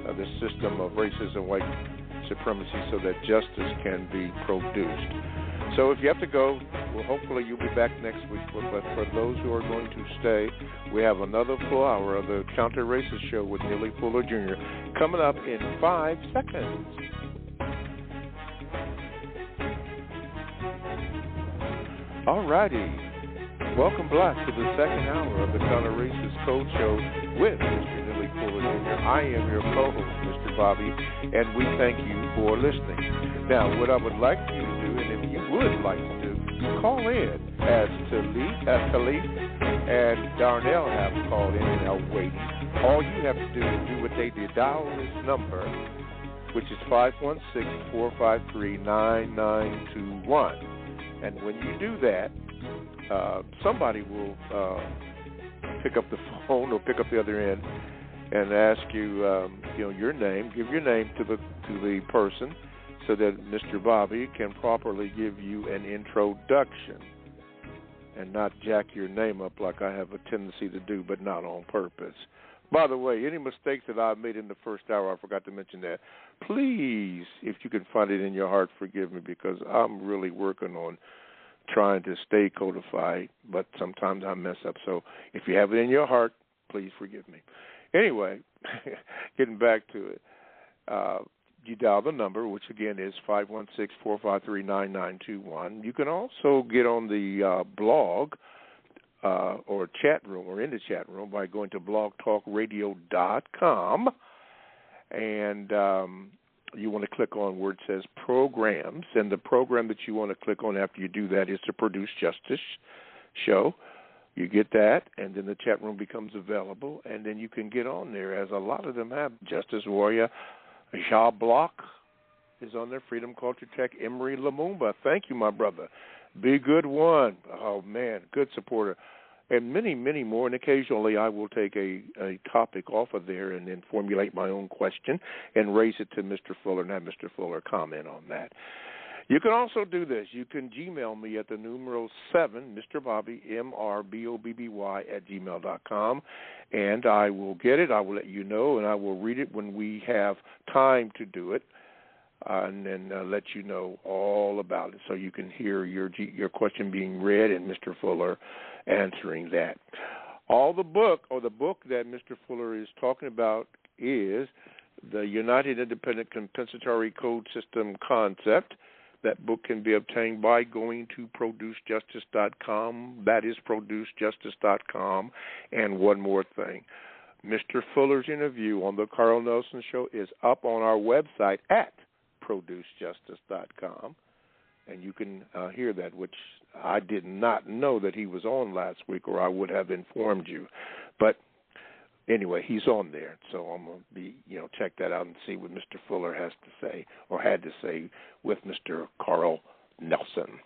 the system of racism, white supremacy, so that justice can be produced. So if you have to go, well, hopefully you'll be back next week. But for those who are going to stay, we have another full hour of the Counter-Racist Show with Neely Fuller Jr. coming up in 5 seconds. All righty. Welcome back to the second hour of the Counter-Racist Code Show with Mr. Neely Fuller Jr. I am your co-host, Mr. Bobby, and we thank you for listening. Now, what I would like you to do, and if you would like to do, call in, as Khalif and Darnell have called in and are waiting. All you have to do is do what they did. Dial this number, which is 516-453-9921. And when you do that, somebody will pick up the phone or pick up the other end and ask you, your name. Give your name to the person so that Mr. Bobby can properly give you an introduction and not jack your name up like I have a tendency to do, but not on purpose. By the way, any mistakes that I made in the first hour, I forgot to mention that. Please, if you can find it in your heart, forgive me, because I'm really working on trying to stay codified, but sometimes I mess up. So if you have it in your heart, please forgive me. Anyway, getting back to it, you dial the number, which again is 516-453-9921. You can also get on the blog or chat room, or in the chat room, by going to blogtalkradio.com, and you want to click on where it says programs, and the program that you want to click on after you do that is the Produce Justice Show. You get that, and then the chat room becomes available, and then you can get on there, as a lot of them have. Justice Warrior, Ja Block is on there, Freedom Culture Tech, Emery Lumumba. Thank you, my brother. Be Good One. Oh, man, good supporter. And many, many more. And occasionally I will take a topic off of there and then formulate my own question and raise it to Mr. Fuller and have Mr. Fuller comment on that. You can also do this. You can Gmail me at the numeral 7, Mr. Bobby, MRBOBBY @gmail.com, and I will get it. I will let you know, and I will read it when we have time to do it. And then let you know all about it, so you can hear your question being read and Mr. Fuller answering that. The book that Mr. Fuller is talking about is the United Independent Compensatory Code System Concept. That book can be obtained by going to producejustice.com. That is producejustice.com. And one more thing. Mr. Fuller's interview on the Carl Nelson Show is up on our website at producejustice.com, and you can hear that, which I did not know that he was on last week, or I would have informed you. But anyway, he's on there, so I'm going to be, check that out and see what Mr. Fuller has to say, or had to say, with Mr. Carl Nelson.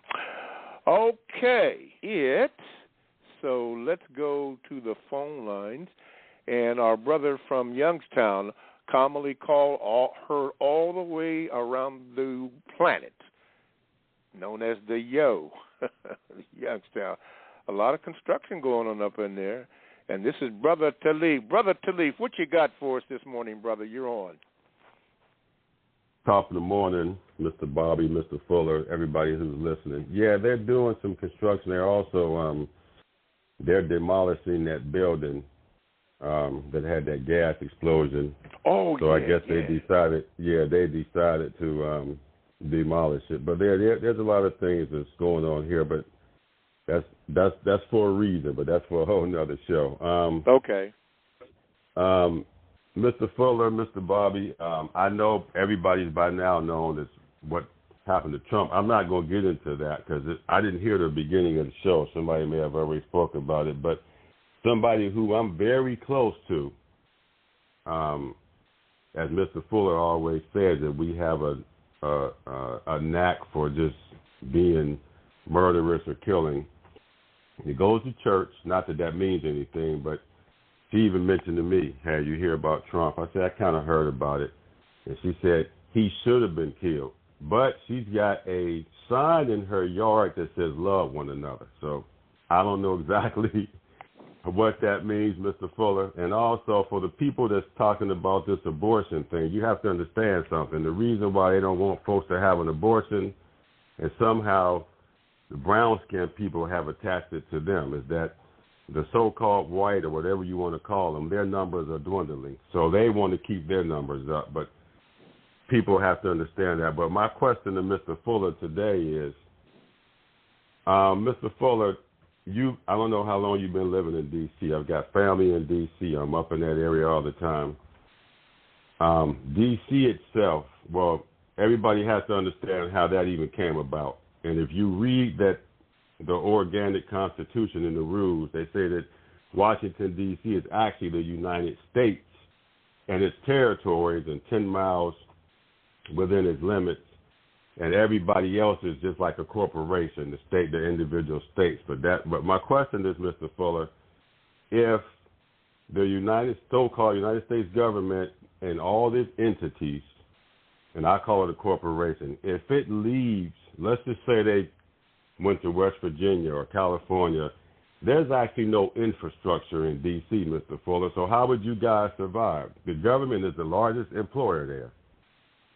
Okay, so let's go to the phone lines, and our brother from Youngstown, commonly heard all the way around the planet, known as the Yo, Youngstown. A lot of construction going on up in there. And this is Brother Talib. Brother Talib, what you got for us this morning, brother? You're on. Top of the morning, Mr. Bobby, Mr. Fuller, everybody who's listening. Yeah, they're doing some construction. They're also they're demolishing that building that had that gas explosion. Oh, so I guess they decided to demolish it. But there's a lot of things that's going on here, but that's for a reason. But that's for a whole nother show. Okay. Mr. Fuller, Mr. Bobby, I know everybody's by now known as what happened to Trump. I'm not going to get into that because I didn't hear the beginning of the show. Somebody may have already spoken about it, but somebody who I'm very close to, as Mr. Fuller always says, that we have a a knack for just being murderous or killing. He goes to church. Not that that means anything, but she even mentioned to me, "Hey, you hear about Trump?" I said, "I kind of heard about it." And she said, "He should have been killed." But she's got a sign in her yard that says love one another. So I don't know exactly what that means, Mr. Fuller. And also for the people that's talking about this abortion thing, you have to understand something. The reason why they don't want folks to have an abortion and somehow the brown-skinned people have attached it to them is that the so-called white or whatever you want to call them, their numbers are dwindling. So they want to keep their numbers up. But people have to understand that. But my question to Mr. Fuller today is, Mr. Fuller, I don't know how long you've been living in D.C. I've got family in D.C. I'm up in that area all the time. D.C. itself, well, everybody has to understand how that even came about. And if you read that, the organic constitution and the rules, they say that Washington, D.C. is actually the United States and its territories and 10 miles within its limits. And everybody else is just like a corporation, the state, the individual states. But my question is, Mr. Fuller, if the so-called United States government and all these entities, and I call it a corporation, if it leaves, let's just say they went to West Virginia or California, there's actually no infrastructure in D.C., Mr. Fuller. So how would you guys survive? The government is the largest employer there.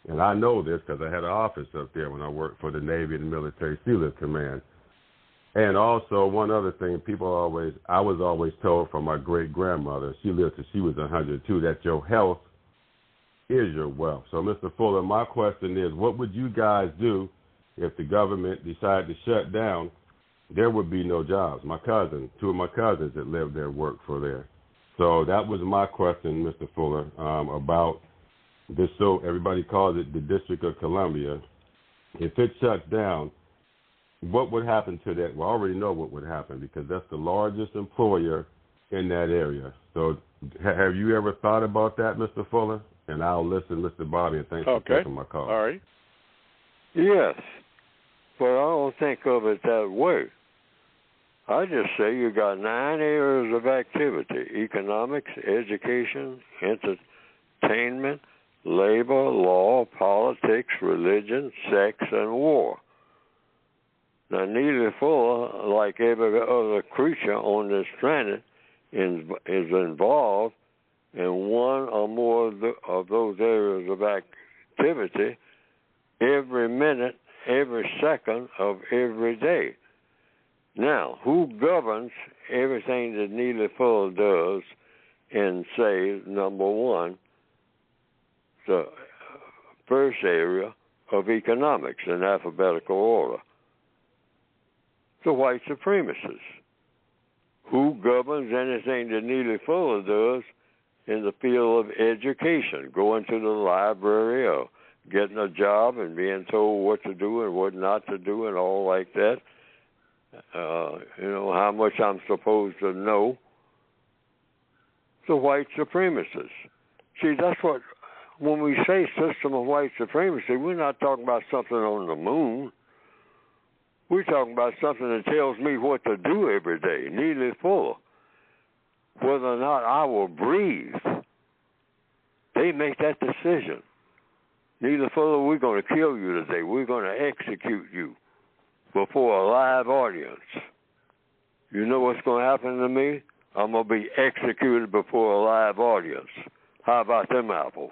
And I know this because I had an office up there when I worked for the Navy and the Military Sealift Command. And also, one other thing, I was always told from my great-grandmother, she lived till she was 102, that your health is your wealth. So, Mr. Fuller, my question is, what would you guys do if the government decided to shut down? There would be no jobs. Two of my cousins that lived there worked for there. So that was my question, Mr. Fuller, about this, so everybody calls it the District of Columbia. If it shuts down, what would happen to that? Well, I already know what would happen because that's the largest employer in that area. So have you ever thought about that, Mr. Fuller? And I'll listen, Mr. Bobby, and thanks for taking my call. All right. Yes, but I don't think of it that way. I just say you got 9 areas of activity: economics, education, entertainment, labor, law, politics, religion, sex, and war. Now, Neely Fuller, like every other creature on this planet, is involved in one or more of those areas of activity every minute, every second of every day. Now, who governs everything that Neely Fuller does in, say, number one, the first area of economics in alphabetical order? The white supremacists. Who governs anything that Neely Fuller does in the field of education, going to the library or getting a job and being told what to do and what not to do and all like that? How much I'm supposed to know. The white supremacists. See, that's what, when we say system of white supremacy, we're not talking about something on the moon. We're talking about something that tells me what to do every day, Neely Fuller. Whether or not I will breathe, they make that decision. Neely Fuller, we're going to kill you today. We're going to execute you before a live audience. You know what's going to happen to me? I'm going to be executed before a live audience. How about them apples?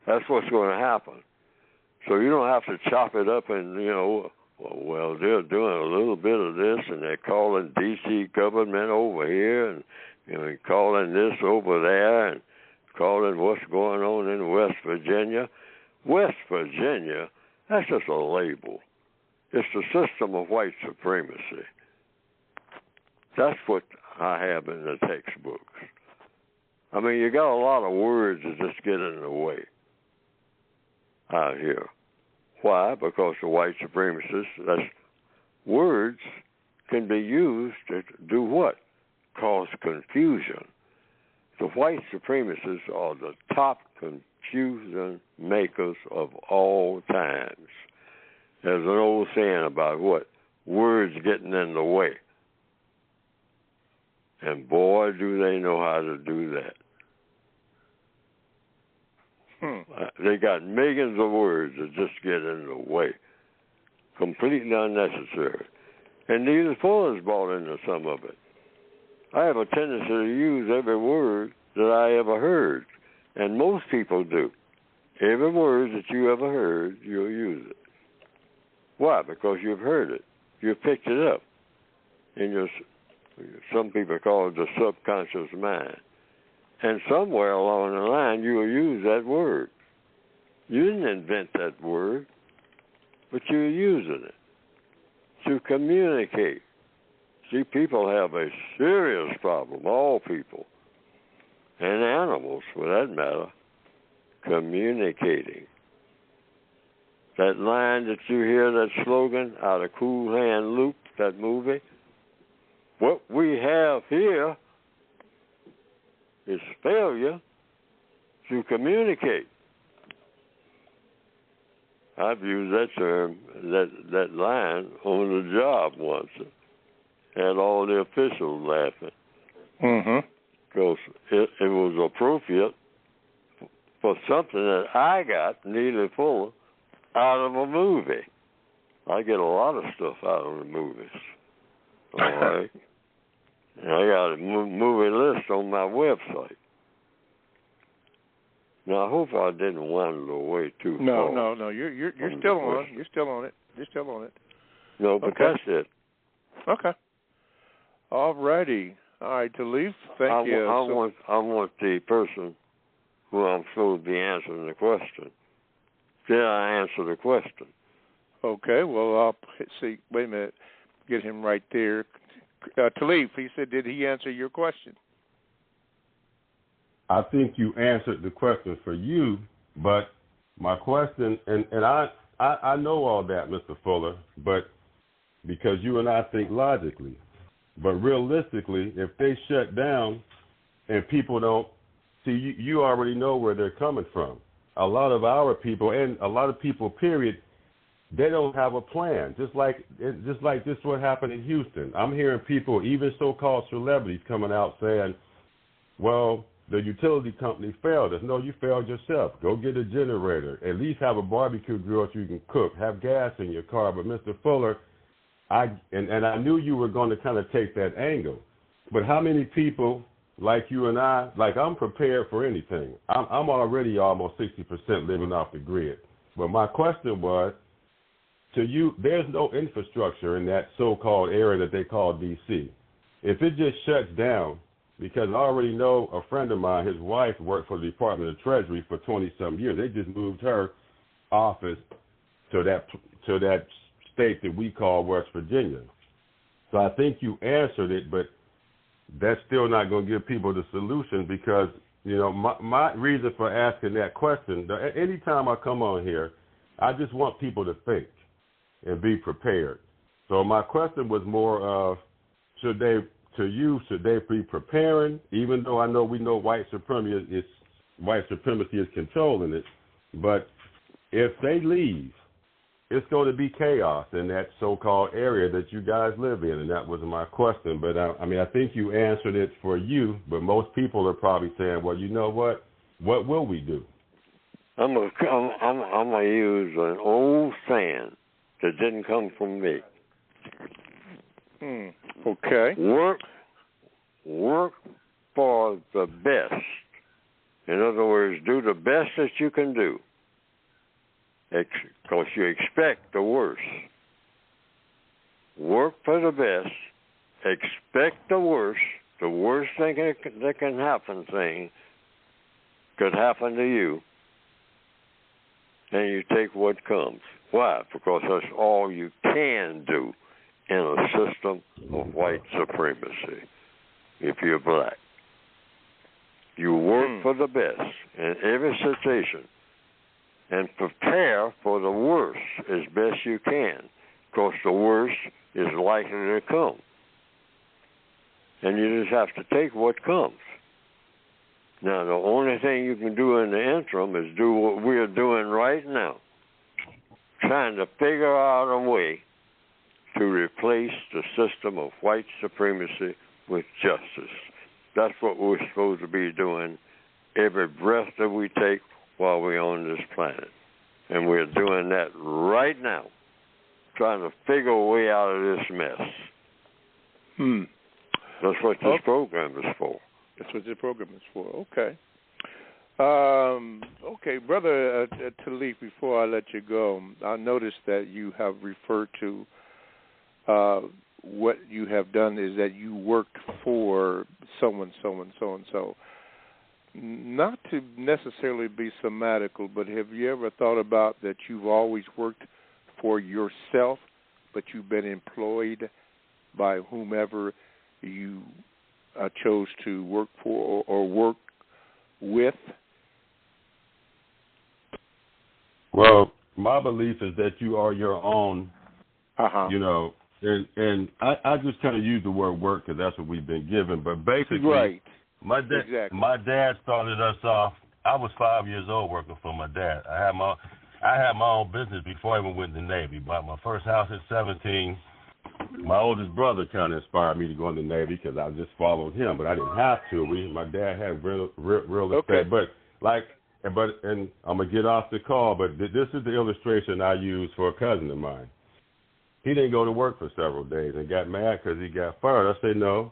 That's what's going to happen. So you don't have to chop it up and, well, they're doing a little bit of this, and they're calling D.C. government over here, and calling this over there, and calling what's going on in West Virginia. West Virginia, that's just a label. It's the system of white supremacy. That's what I have in the textbooks. I mean, you got a lot of words that just get in the way out here. Why? Because the white supremacists, words can be used to do what? Cause confusion. The white supremacists are the top confusion makers of all times. There's an old saying about what? Words getting in the way. And boy, do they know how to do that. They got millions of words that just get in the way. Completely unnecessary. And Neely Fuller's bought into some of it. I have a tendency to use every word that I ever heard. And most people do. Every word that you ever heard, you'll use it. Why? Because you've heard it. You've picked it up. In your, some people call it the subconscious mind. And somewhere along the line, you will use that word. You didn't invent that word, but you're using it to communicate. See, people have a serious problem, all people, and animals for that matter, communicating. That line that you hear, that slogan out of Cool Hand Luke, that movie, what we have here is failure to communicate. I've used that term, that line on the job once. Had all the officials laughing. Because it was appropriate for something that I got, Neely Fuller, out of a movie. I get a lot of stuff out of the movies. All right? And I got a movie list on my website. Now, I hope I didn't wander away too far. No. You're still on. You're still on it. No, but okay. That's it. Okay. All righty. All right, Talif, thank you. I want the person who I'm supposed to be answering the question. Did I answer the question? Okay. Well, I'll see. Wait a minute. Get him right there. Talif, he said, did he answer your question? I think you answered the question for you, but my question, and I know all that, Mr. Fuller, but because you and I think logically. But realistically, if they shut down and people don't see, you already know where they're coming from. A lot of our people, and a lot of people, period, they don't have a plan. Just like this what happened in Houston. I'm hearing people, even so-called celebrities, coming out saying, well, the utility company failed us. No, you failed yourself. Go get a generator. At least have a barbecue grill so you can cook. Have gas in your car. But Mr. Fuller, I knew you were going to kind of take that angle. But how many people like you and I, like I'm prepared for anything. I'm already almost 60% living off the grid. But my question was, to you, there's no infrastructure in that so-called area that they call D.C. If it just shuts down, because I already know a friend of mine, his wife worked for the Department of Treasury for 20-some years. They just moved her office to that state that we call West Virginia. So I think you answered it, but that's still not going to give people the solution because, you know, my reason for asking that question, anytime I come on here, I just want people to think and be prepared. So my question was more of, should they be preparing, even though we know white supremacy is controlling it, but if they leave, it's going to be chaos in that so-called area that you guys live in, and that was my question. But I think you answered it for you, but most people are probably saying, well, you know what will we do? I'm gonna use an old saying that didn't come from me. Okay. Work for the best. In other words, do the best that you can do. Because you expect the worst. Work for the best. Expect the worst. The worst thing that can happen could happen to you. And you take what comes. Why? Because that's all you can do in a system of white supremacy if you're black. You work for the best in every situation and prepare for the worst as best you can, because the worst is likely to come. And you just have to take what comes. Now, the only thing you can do in the interim is do what we're doing right now, trying to figure out a way to replace the system of white supremacy with justice. That's what we're supposed to be doing every breath that we take while we're on this planet. And we're doing that right now, trying to figure a way out of this mess. That's what this program is for. That's what this program is for. Okay. Okay, Brother Talib, before I let you go, I noticed that you have referred to what you have done is that you worked for someone, so. Not to necessarily be semantical, but have you ever thought about that you've always worked for yourself, but you've been employed by whomever you chose to work for or work with? Well, my belief is that you are your own, you know, and I just kind of use the word work because that's what we've been given, but basically, right. My dad started us off. I was 5 years old working for my dad. I had my own business before I even went in the Navy. Bought my first house at 17. My oldest brother kind of inspired me to go in the Navy because I just followed him, but I didn't have to. My dad had real estate, and I'm gonna get off the call. But this is the illustration I used for a cousin of mine. He didn't go to work for several days and got mad because he got fired. I said no.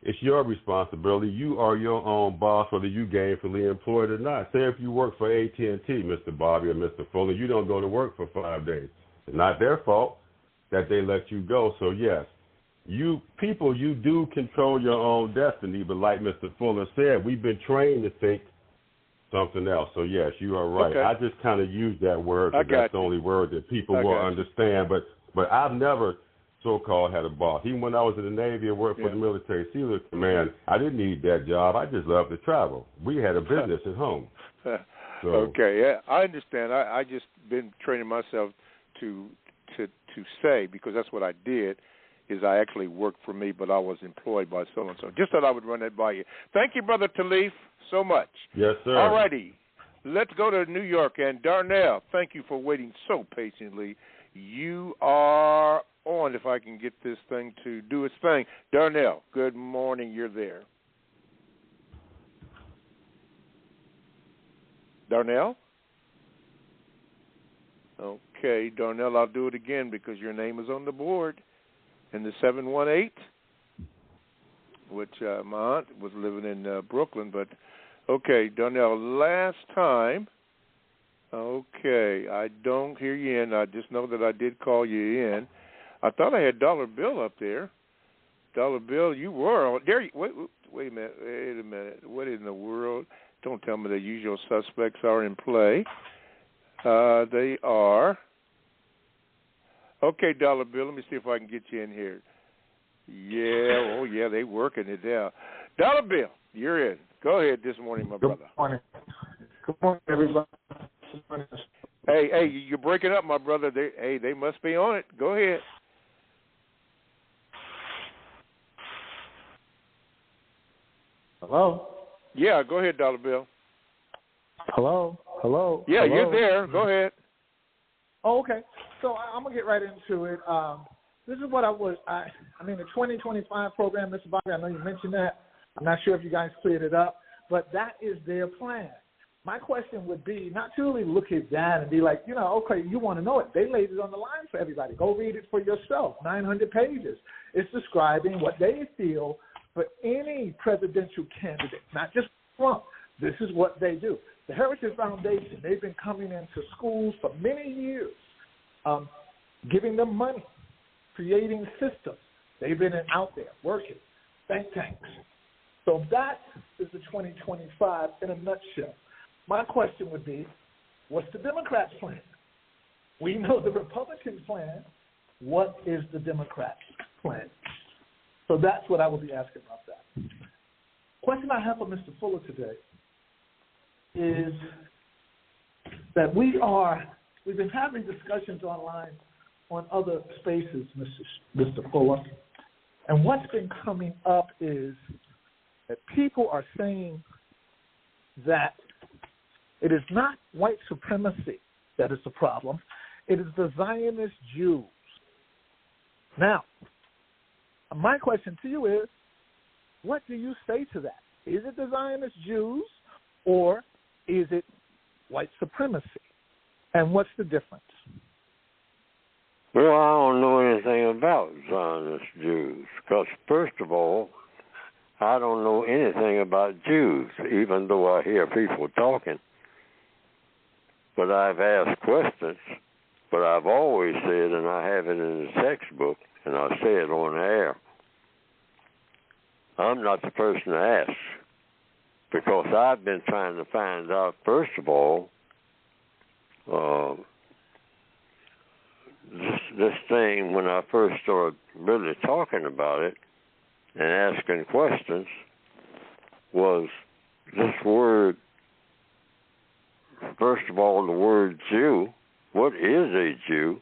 It's your responsibility. You are your own boss, whether you gainfully employed or not. Say if you work for AT&T, Mr. Bobby or Mr. Fuller, you don't go to work for 5 days. It's not their fault that they let you go. So, yes, you do control your own destiny. But like Mr. Fuller said, we've been trained to think something else. So, yes, you are right. Okay. I just kind of use that word because that's the only word that people will understand. But I've never so-called had a boss. Even when I was in the Navy and worked for the Military SEALs Command, I didn't need that job. I just loved to travel. We had a business at home. So. Okay, yeah, I understand. I just been training myself to say, because that's what I did, is I actually worked for me, but I was employed by so-and-so. Just thought I would run that by you. Thank you, Brother Talif, so much. Yes, sir. All righty. Let's go to New York. And Darnell, thank you for waiting so patiently. You are on, if I can get this thing to do its thing. Darnell, good morning. You're there. Darnell? Okay, Darnell, I'll do it again because your name is on the board. In the 718, which my aunt was living in Brooklyn. But, okay, Darnell, last time, okay, I don't hear you in. I just know that I did call you in. I thought I had Dollar Bill up there. Dollar Bill, you were on there. Wait a minute. What in the world? Don't tell me the usual suspects are in play. They are. Okay, Dollar Bill, let me see if I can get you in here. Yeah, they working it down. Dollar Bill, you're in. Go ahead this morning, my brother. Good morning, everybody. Hey, you're breaking up, my brother. They must be on it. Go ahead. Hello? Yeah, go ahead, Dollar Bill. Hello? Yeah, Hello? You're there. Go ahead. Oh, okay. So I'm going to get right into it. This is what the 2025 program, Mr. Bobby, I know you mentioned that. I'm not sure if you guys cleared it up, but that is their plan. My question would be not to really look at that and be like, okay, you want to know it. They laid it on the line for everybody. Go read it for yourself. 900 pages. It's describing what they feel for any presidential candidate, not just Trump. This is what they do. The Heritage Foundation, they've been coming into schools for many years, giving them money, creating systems. They've been out there working, think tanks. So that is the 2025 in a nutshell. My question would be, what's the Democrats' plan? We know the Republicans' plan. What is the Democrats' plan? So that's what I would be asking about that. Question I have for Mr. Fuller today is that we've been having discussions online on other spaces, Mr. Fuller, and what's been coming up is that people are saying that it is not white supremacy that is the problem. It is the Zionist Jews. Now, my question to you is, what do you say to that? Is it the Zionist Jews or is it white supremacy? And what's the difference? Well, I don't know anything about Zionist Jews because, first of all, I don't know anything about Jews, even though I hear people talking. But I've asked questions, but I've always said, and I have it in the textbook, and I say it on the air, I'm not the person to ask because I've been trying to find out, first of all, this thing, when I first started really talking about it and asking questions, was this word, first of all, the word Jew. What is a Jew?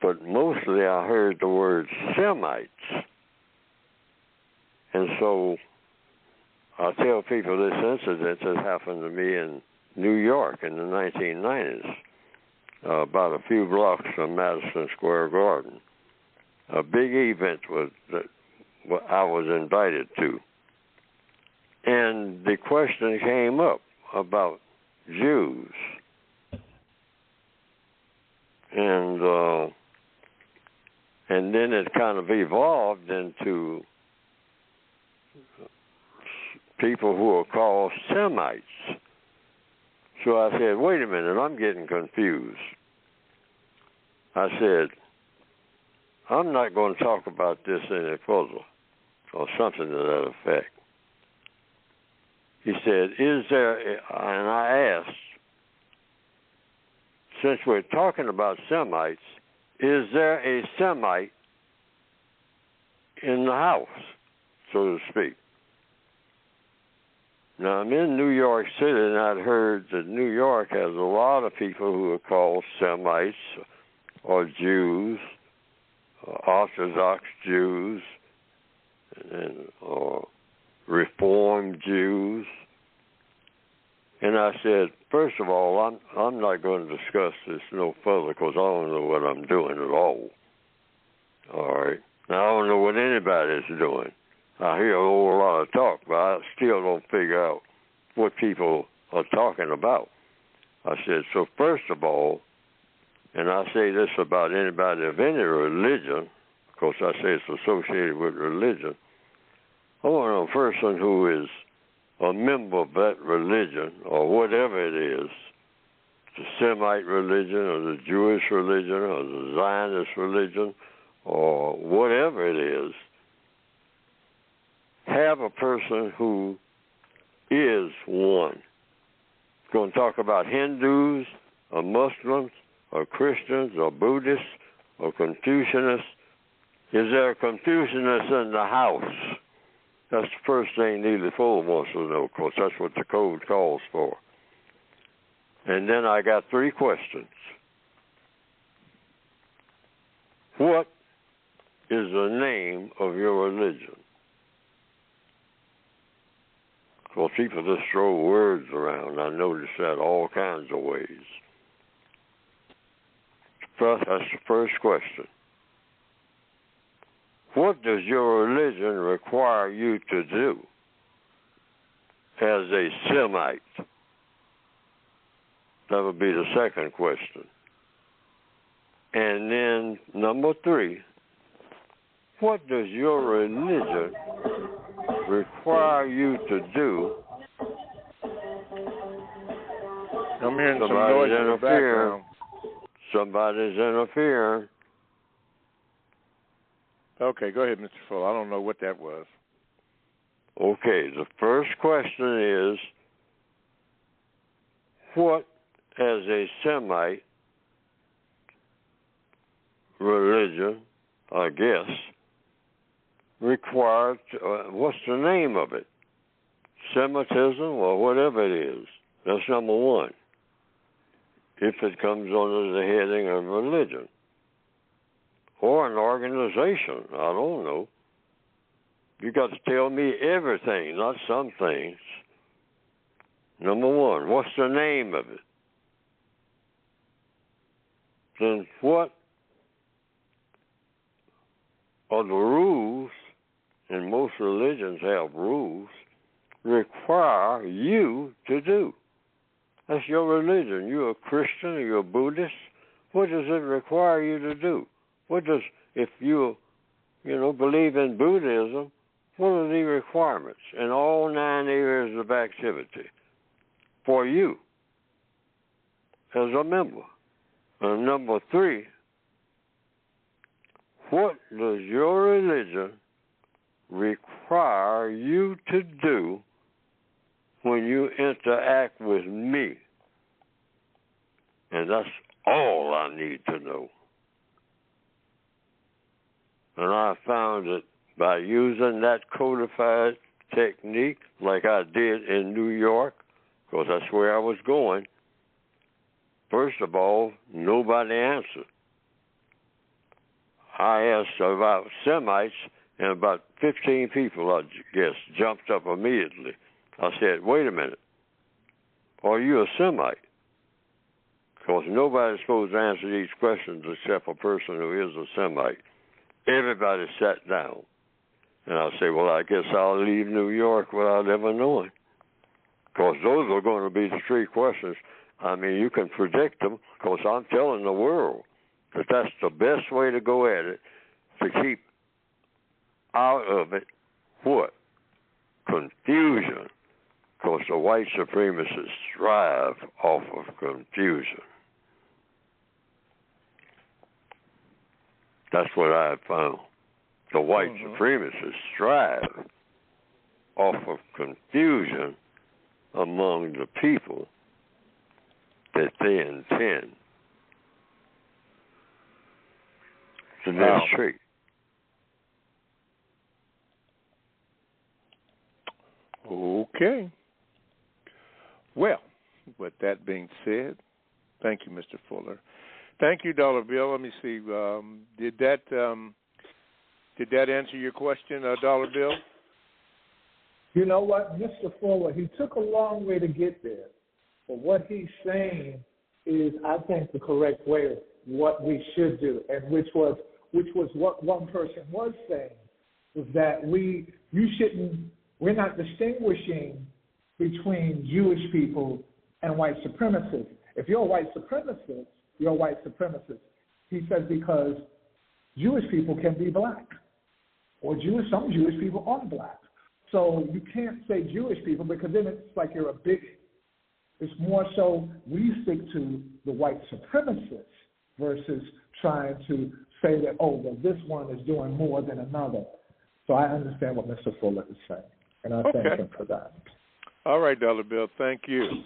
But mostly I heard the word Semites. And so I tell people this incident that happened to me in New York in the 1990s, about a few blocks from Madison Square Garden. A big event that I was invited to. And the question came up about Jews. And then it kind of evolved into people who are called Semites. So I said, wait a minute, I'm getting confused. I said, I'm not going to talk about this any further, or something to that effect. He said, is there, and I asked, since we're talking about Semites, is there a Semite in the house, so to speak? Now, I'm in New York City, and I'd heard that New York has a lot of people who are called Semites or Jews, Orthodox Jews, or Reformed Jews. And I said, first of all, I'm not going to discuss this no further because I don't know what I'm doing at all. All right? Now, I don't know what anybody's doing. I hear a whole lot of talk, but I still don't figure out what people are talking about. I said, so first of all, and I say this about anybody of any religion, of course I say it's associated with religion, I want a person who is a member of that religion, or whatever it is, the Semite religion, or the Jewish religion, or the Zionist religion, or whatever it is, have a person who is one. It's going to talk about Hindus, or Muslims, or Christians, or Buddhists, or Confucianists. Is there a Confucianist in the house? That's the first thing Neely Fuller wants to know, because that's what the code calls for. And then I got 3 questions. What is the name of your religion? Well, people just throw words around. I notice that all kinds of ways. That's the first question. What does your religion require you to do as a Semite? That would be the second question. And then number 3, what does your religion require you to do? I'm hearing some noise in the background. Somebody's interfering. Okay, go ahead, Mr. Fuller. I don't know what that was. Okay, the first question is, what, as a Semite religion, I guess, required, what's the name of it? Semitism or whatever it is. That's number 1. If it comes under the heading of religion. Or an organization, I don't know. You got to tell me everything, not some things. Number one, what's the name of it? Then what are the rules, and most religions have rules, require you to do? That's your religion. You're a Christian or you're a Buddhist. What does it require you to do? If you believe in Buddhism, what are the requirements in all 9 areas of activity for you as a member? And number 3, what does your religion require you to do when you interact with me? And that's all I need to know. And I found that by using that codified technique like I did in New York, because that's where I was going, first of all, nobody answered. I asked about Semites, and about 15 people, I guess, jumped up immediately. I said, wait a minute, are you a Semite? Because nobody's supposed to answer these questions except a person who is a Semite. Everybody sat down. And I say, well, I guess I'll leave New York without ever knowing. Because those are going to be the 3 questions. I mean, you can predict them, because I'm telling the world that that's the best way to go at it, to keep out of it what? Confusion. Because the white supremacists thrive off of confusion. That's what I have found. The white supremacists thrive off of confusion among the people that they intend to mistreat. Okay. Well, with that being said, thank you, Mr. Fuller. Thank you, Dollar Bill. Let me see. Did that answer your question, Dollar Bill? You know what, Mr. Fuller, he took a long way to get there. But what he's saying is, I think, the correct way of what we should do, and which was what one person was saying, was that we're not distinguishing between Jewish people and white supremacists. If you're a white supremacist, you're a white supremacist. He says because Jewish people can be black, or some Jewish people are black. So you can't say Jewish people, because then it's like you're a bigot. It's more so we stick to the white supremacists versus trying to say that, this one is doing more than another. So I understand what Mr. Fuller is saying, and I thank him for that. All right, Dollar Bill, thank you.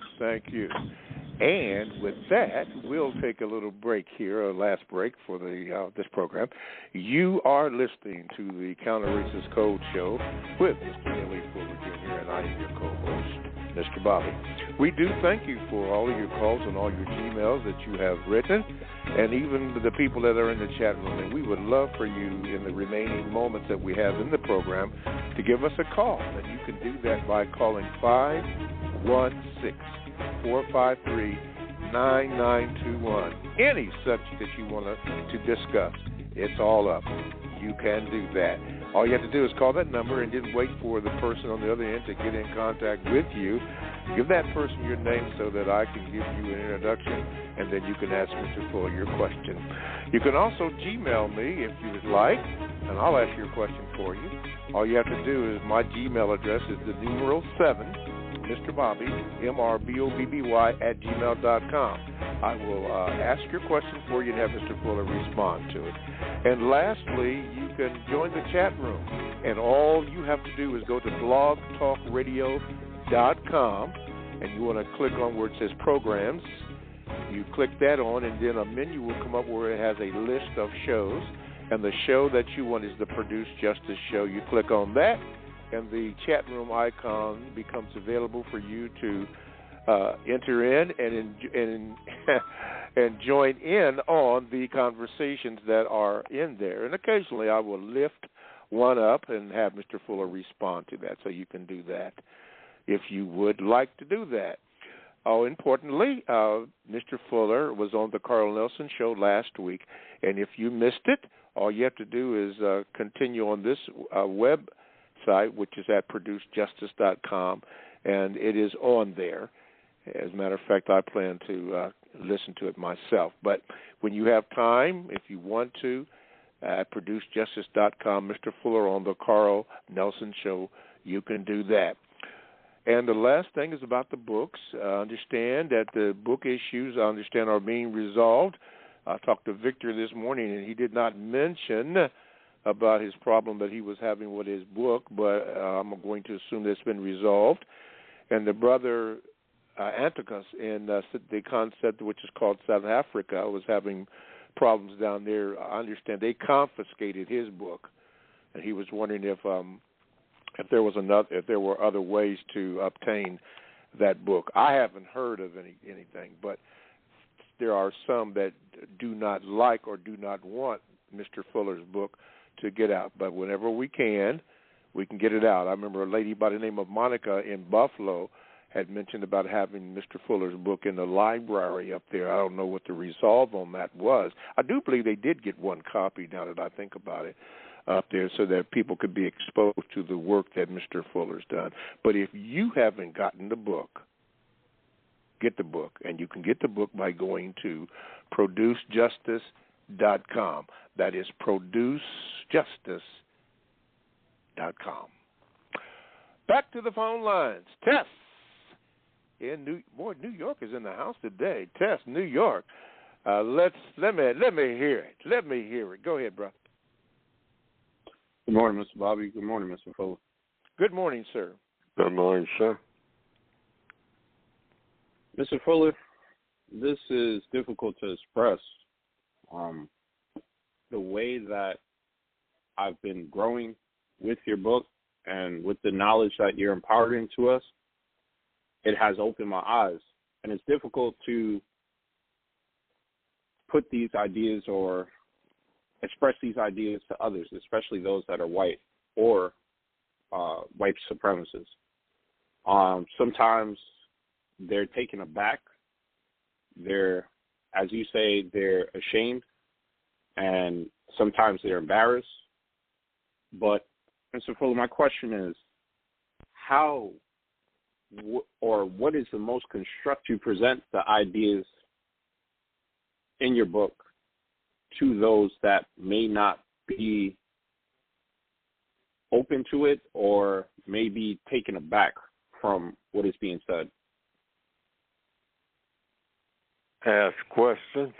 And with that, we'll take a little break here, a last break for this program. You are listening to the Counter Racist Code Show with Mr. Neely Fuller Jr., and I am your co-host, Mr. Bobby. We do thank you for all of your calls and all your emails that you have written, and even the people that are in the chat room. And we would love for you, in the remaining moments that we have in the program, to give us a call. And you can do that by calling 516-453-9921. Any subject that you want to discuss, it's all up. You can do that. All you have to do is call that number and just wait for the person on the other end to get in contact with you. Give that person your name so that I can give you an introduction, and then you can ask Mr. Fuller your question. You can also Gmail me if you would like, and I'll ask your question for you. All you have to do is, my Gmail address is the numeral 7, Mr. Bobby, MRBOBBY @gmail.com. I will ask your question for you and have Mr. Fuller respond to it. And lastly, you can join the chat room. And all you have to do is go to blogtalkradio.com, and you want to click on where it says programs. You click that on, and then a menu will come up where it has a list of shows. And the show that you want is the Produce Justice Show. You click on that, and the chat room icon becomes available for you to enter in and join in on the conversations that are in there. And occasionally I will lift one up and have Mr. Fuller respond to that. So you can do that if you would like to do that. Oh, importantly, Mr. Fuller was on the Carl Nelson Show last week, and if you missed it, all you have to do is continue on this website, which is at producejustice.com, and it is on there. As a matter of fact, I plan to listen to it myself. But when you have time, if you want to, at producejustice.com, Mr. Fuller on the Carl Nelson Show, you can do that. And the last thing is about the books. Understand that the book issues, are being resolved. I talked to Victor this morning, and he did not mention about his problem that he was having with his book, but I'm going to assume that's been resolved. And the brother Antipas in the concept, which is called South Africa, was having problems down there. I understand they confiscated his book, and he was wondering if there were other ways to obtain that book. I haven't heard of anything, but there are some that do not like or do not want Mr. Fuller's book to get out. But whenever we can get it out. I remember a lady by the name of Monica in Buffalo had mentioned about having Mr. Fuller's book in the library up there. I don't know what the resolve on that was. I do believe they did get one copy, now that I think about it, up there so that people could be exposed to the work that Mr. Fuller's done. But if you haven't gotten the book, get the book. And you can get the book by going to producejustice.com. That is producejustice.com. Back to the phone lines. Tess in New York is in the house today. Tess, New York. Let me hear it. Let me hear it. Go ahead, bro. Good morning, Mr. Bobby. Good morning, Mr. Fuller. Good morning, sir. Good morning, sir. Mr. Fuller, this is difficult to express. The way that I've been growing with your book and with the knowledge that you're imparting to us, it has opened my eyes. And it's difficult to put these ideas or express these ideas to others, especially those that are white or white supremacists. Sometimes they're taken aback. They're, as you say, they're ashamed, and sometimes they're embarrassed. But, Mr. Fuller, my question is, how or what is the most constructive you present the ideas in your book to those that may not be open to it or may be taken aback from what is being said? Ask questions.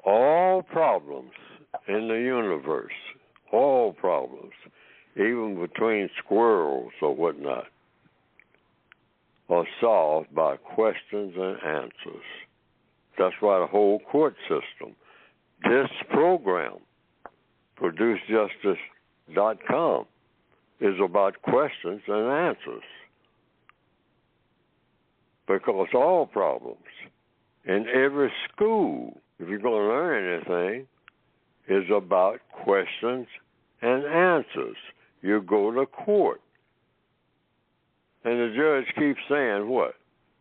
All problems in the universe, all problems, even between squirrels or whatnot, are solved by questions and answers. That's why the whole court system, this program, producejustice.com, is about questions and answers. Because all problems in every school, if you're going to learn anything, is about questions and answers. You go to court. And the judge keeps saying, what?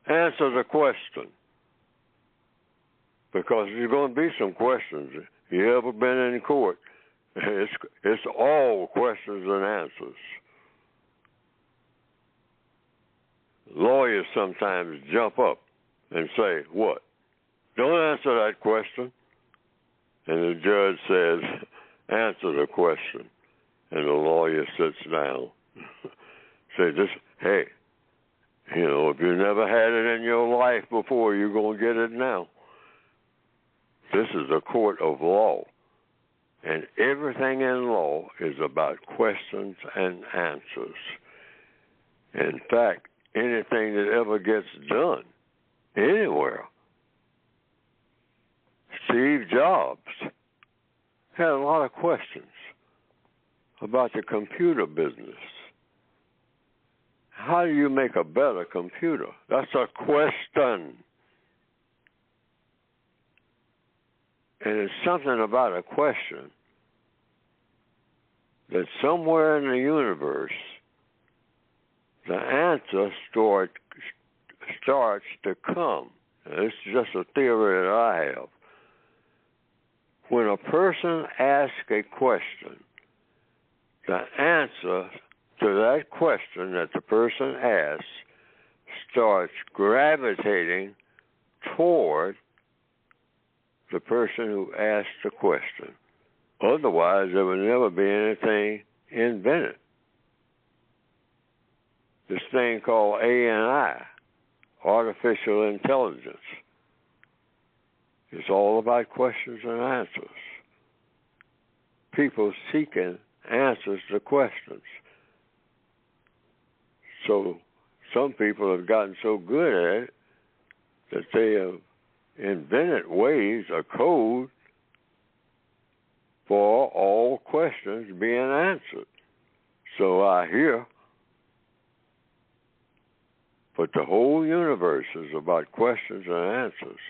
Answer the question. Because there's going to be some questions. You ever been in court? It's all questions and answers. Lawyers sometimes jump up and say, what? Don't answer that question. And the judge says, answer the question. And the lawyer sits down. Say this, hey, if you never had it in your life before, you're going to get it now. This is a court of law. And everything in law is about questions and answers. In fact, anything that ever gets done anywhere. Steve Jobs had a lot of questions about the computer business. How do you make a better computer? That's a question. And it's something about a question that somewhere in the universe, the answer starts to come. And this is just a theory that I have. When a person asks a question, the answer to that question that the person asks starts gravitating toward the person who asked the question. Otherwise, there would never be anything invented. This thing called AI, artificial intelligence, is all about questions and answers. People seeking answers to questions. So some people have gotten so good at it that they have invented ways, a code, for all questions being answered. So I hear, but the whole universe is about questions and answers.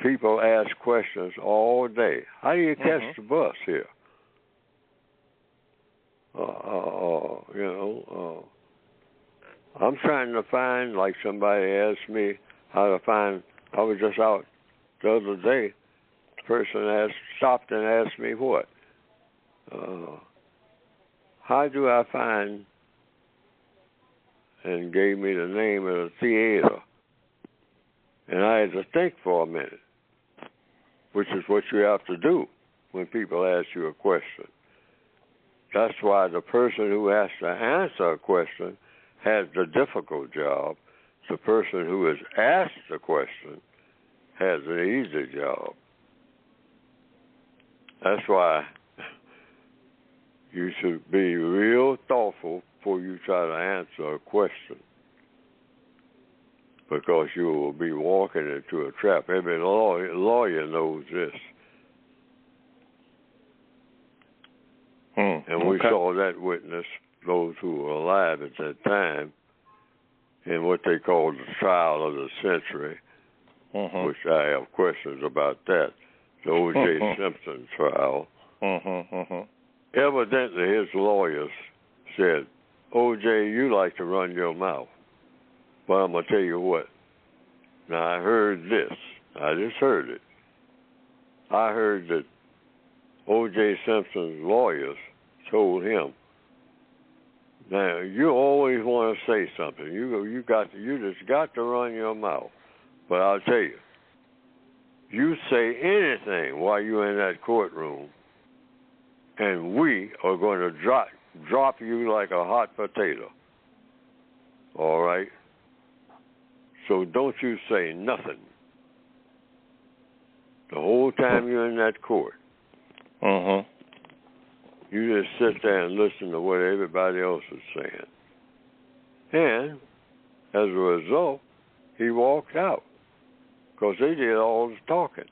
People ask questions all day. How do you catch the bus here? I'm trying to find, like somebody asked me how to find, I was just out the other day, the person stopped and asked me what? How do I find, and gave me the name of the theater. And I had to think for a minute, which is what you have to do when people ask you a question. That's why the person who has to answer a question has the difficult job. The person who is asked the question has an easy job. That's why you should be real thoughtful before you try to answer a question, because you will be walking into a trap. Every lawyer knows this. And we saw that witness, those who were alive at that time, in what they called the trial of the century, which I have questions about that, the O.J. Simpson trial. Evidently, his lawyers said, O.J., you like to run your mouth. But I'm going to tell you what. Now, I heard this. I just heard it. I heard that O.J. Simpson's lawyers told him, now, you always want to say something. You just got to run your mouth. But I'll tell you, you say anything while you're in that courtroom, and we are going to drop you like a hot potato. All right? So don't you say nothing the whole time you're in that court. You just sit there and listen to what everybody else is saying. And as a result, he walked out because they did all the talking.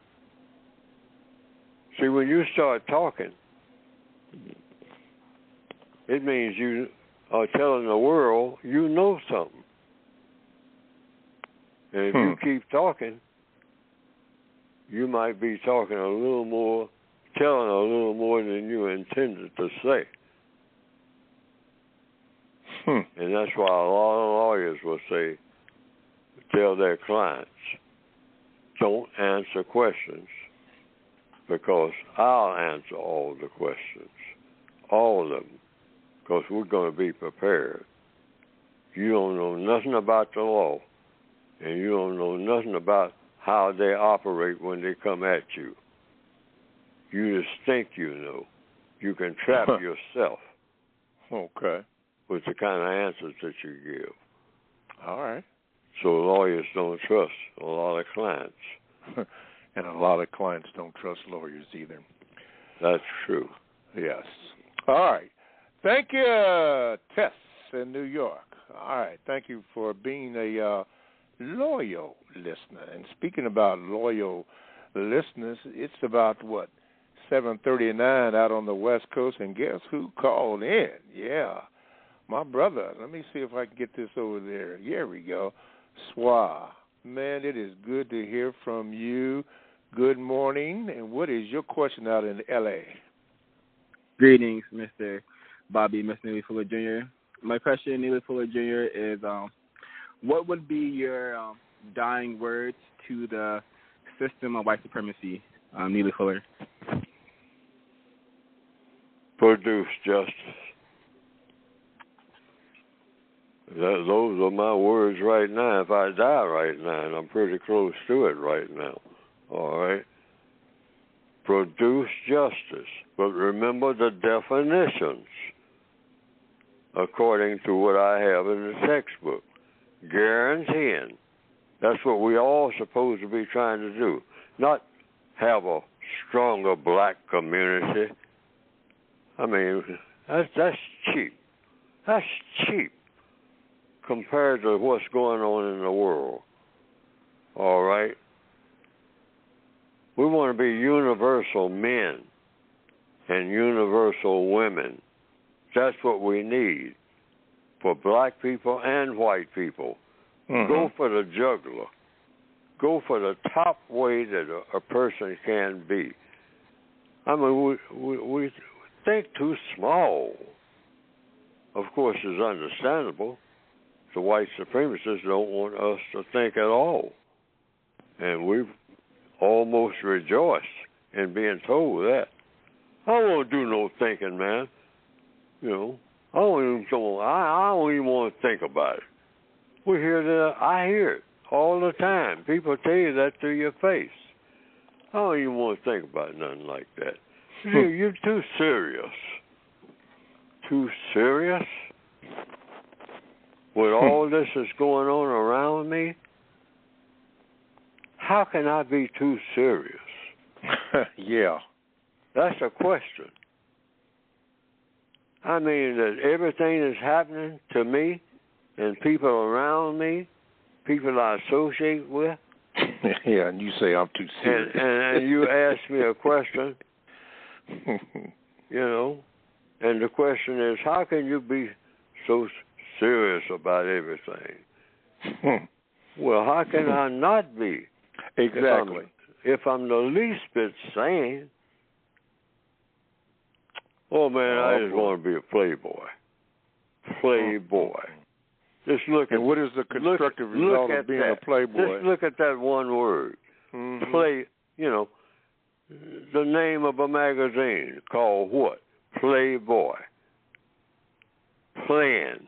See, when you start talking, it means you are telling the world you know something. And if you keep talking, you might be talking a little more, telling a little more than you intended to say. And that's why a lot of lawyers will tell their clients, don't answer questions, because I'll answer all the questions, all of them, because we're going to be prepared. You don't know nothing about the law, and you don't know nothing about how they operate when they come at you. You just think you know. You can trap yourself. Okay. With the kind of answers that you give. All right. So lawyers don't trust a lot of clients. And a lot of clients don't trust lawyers either. That's true. Yes. All right. Thank you, Tess in New York. All right. Thank you for being a loyal listener. And speaking about loyal listeners, it's about, 7:39 out on the West Coast, and guess who called in? Yeah, my brother. Let me see if I can get this over there. Here we go. Swa. Man, it is good to hear from you. Good morning. And what is your question out in L.A.? Greetings, Mr. Bobby, Mr. Neely Fuller Jr. My question, Neely Fuller Jr., is what would be your dying words to the system of white supremacy, Neely Fuller? Produce justice. Those are my words right now. If I die right now, and I'm pretty close to it right now, all right? Produce justice. But remember the definitions according to what I have in the textbook. Guaranteeing. That's what we all supposed to be trying to do. Not have a stronger black community. I mean, that's cheap. That's cheap compared to what's going on in the world. All right? We want to be universal men and universal women. That's what we need for black people and white people. Mm-hmm. Go for the jugular. Go for the top way that a person can be. I mean, we think too small. Of course, it's understandable. The white supremacists don't want us to think at all. And we've almost rejoiced in being told that. I don't do no thinking, man. You know, I don't even want to think about it. We hear that. I hear it all the time. People tell you that to your face. I don't even want to think about nothing like that. You're too serious. Too serious? With all this is going on around me, how can I be too serious? Yeah. That's a question. I mean, that everything is happening to me and people around me, people I associate with. Yeah, and you say I'm too serious. And you ask me a question, you know, and the question is, how can you be so serious about everything? Well, how can I not be? Exactly. If I'm the least bit sane, oh man, I just want to be a playboy. Playboy. Just look at. And what is the constructive result of being a playboy? Just look at that one word. Mm-hmm. Play. You know, the name of a magazine called what? Playboy. Playing.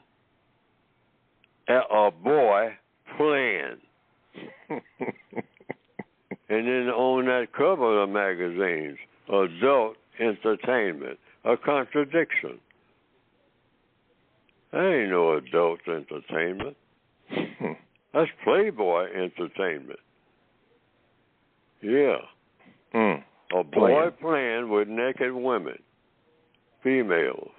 A boy playing. And then on that cover of the magazines, adult entertainment. A contradiction. That ain't no adult entertainment. That's Playboy entertainment. Yeah. A boy playing with naked women. Females.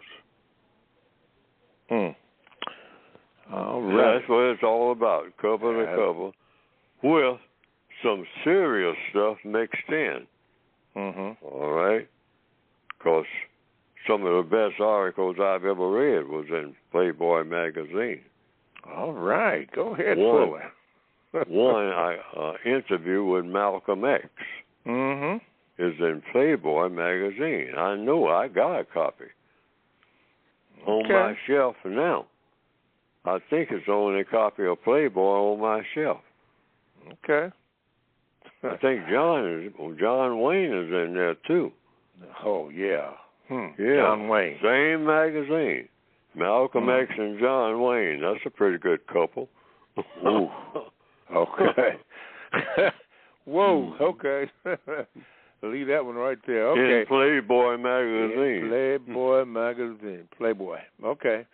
All right. That's what it's all about, cover to cover, with some serious stuff mixed in. All right? Because some of the best articles I've ever read was in Playboy magazine. All right. Go ahead, Fuller. One interview with Malcolm X is in Playboy magazine. I know I got a copy on my shelf now. I think it's the only copy of Playboy on my shelf. Okay. I think John Wayne is in there too. Oh yeah. Yeah. John Wayne. Same magazine. Malcolm X and John Wayne. That's a pretty good couple. Ooh. Okay. Whoa. Okay. Leave that one right there. Okay. In Playboy magazine. Playboy magazine. Playboy. Okay.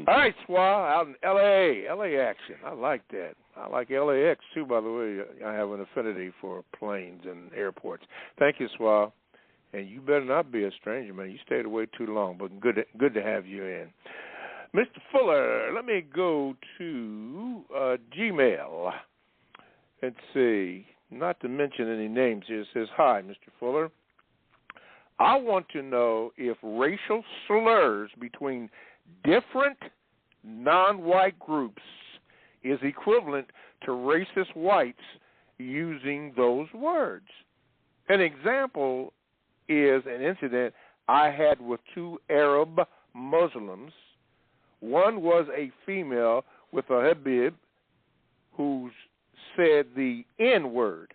All right, Swah, out in L.A. L.A. action. I like that. I like LAX, too, by the way. I have an affinity for planes and airports. Thank you, Swah. And you better not be a stranger, man. You stayed away too long, but good to have you in. Mr. Fuller, let me go to Gmail. Let's see. Not to mention any names here. It says, hi, Mr. Fuller. I want to know if racial slurs between different non-white groups is equivalent to racist whites using those words. An example is an incident I had with two Arab Muslims. One was a female with a Habib who said the N-word.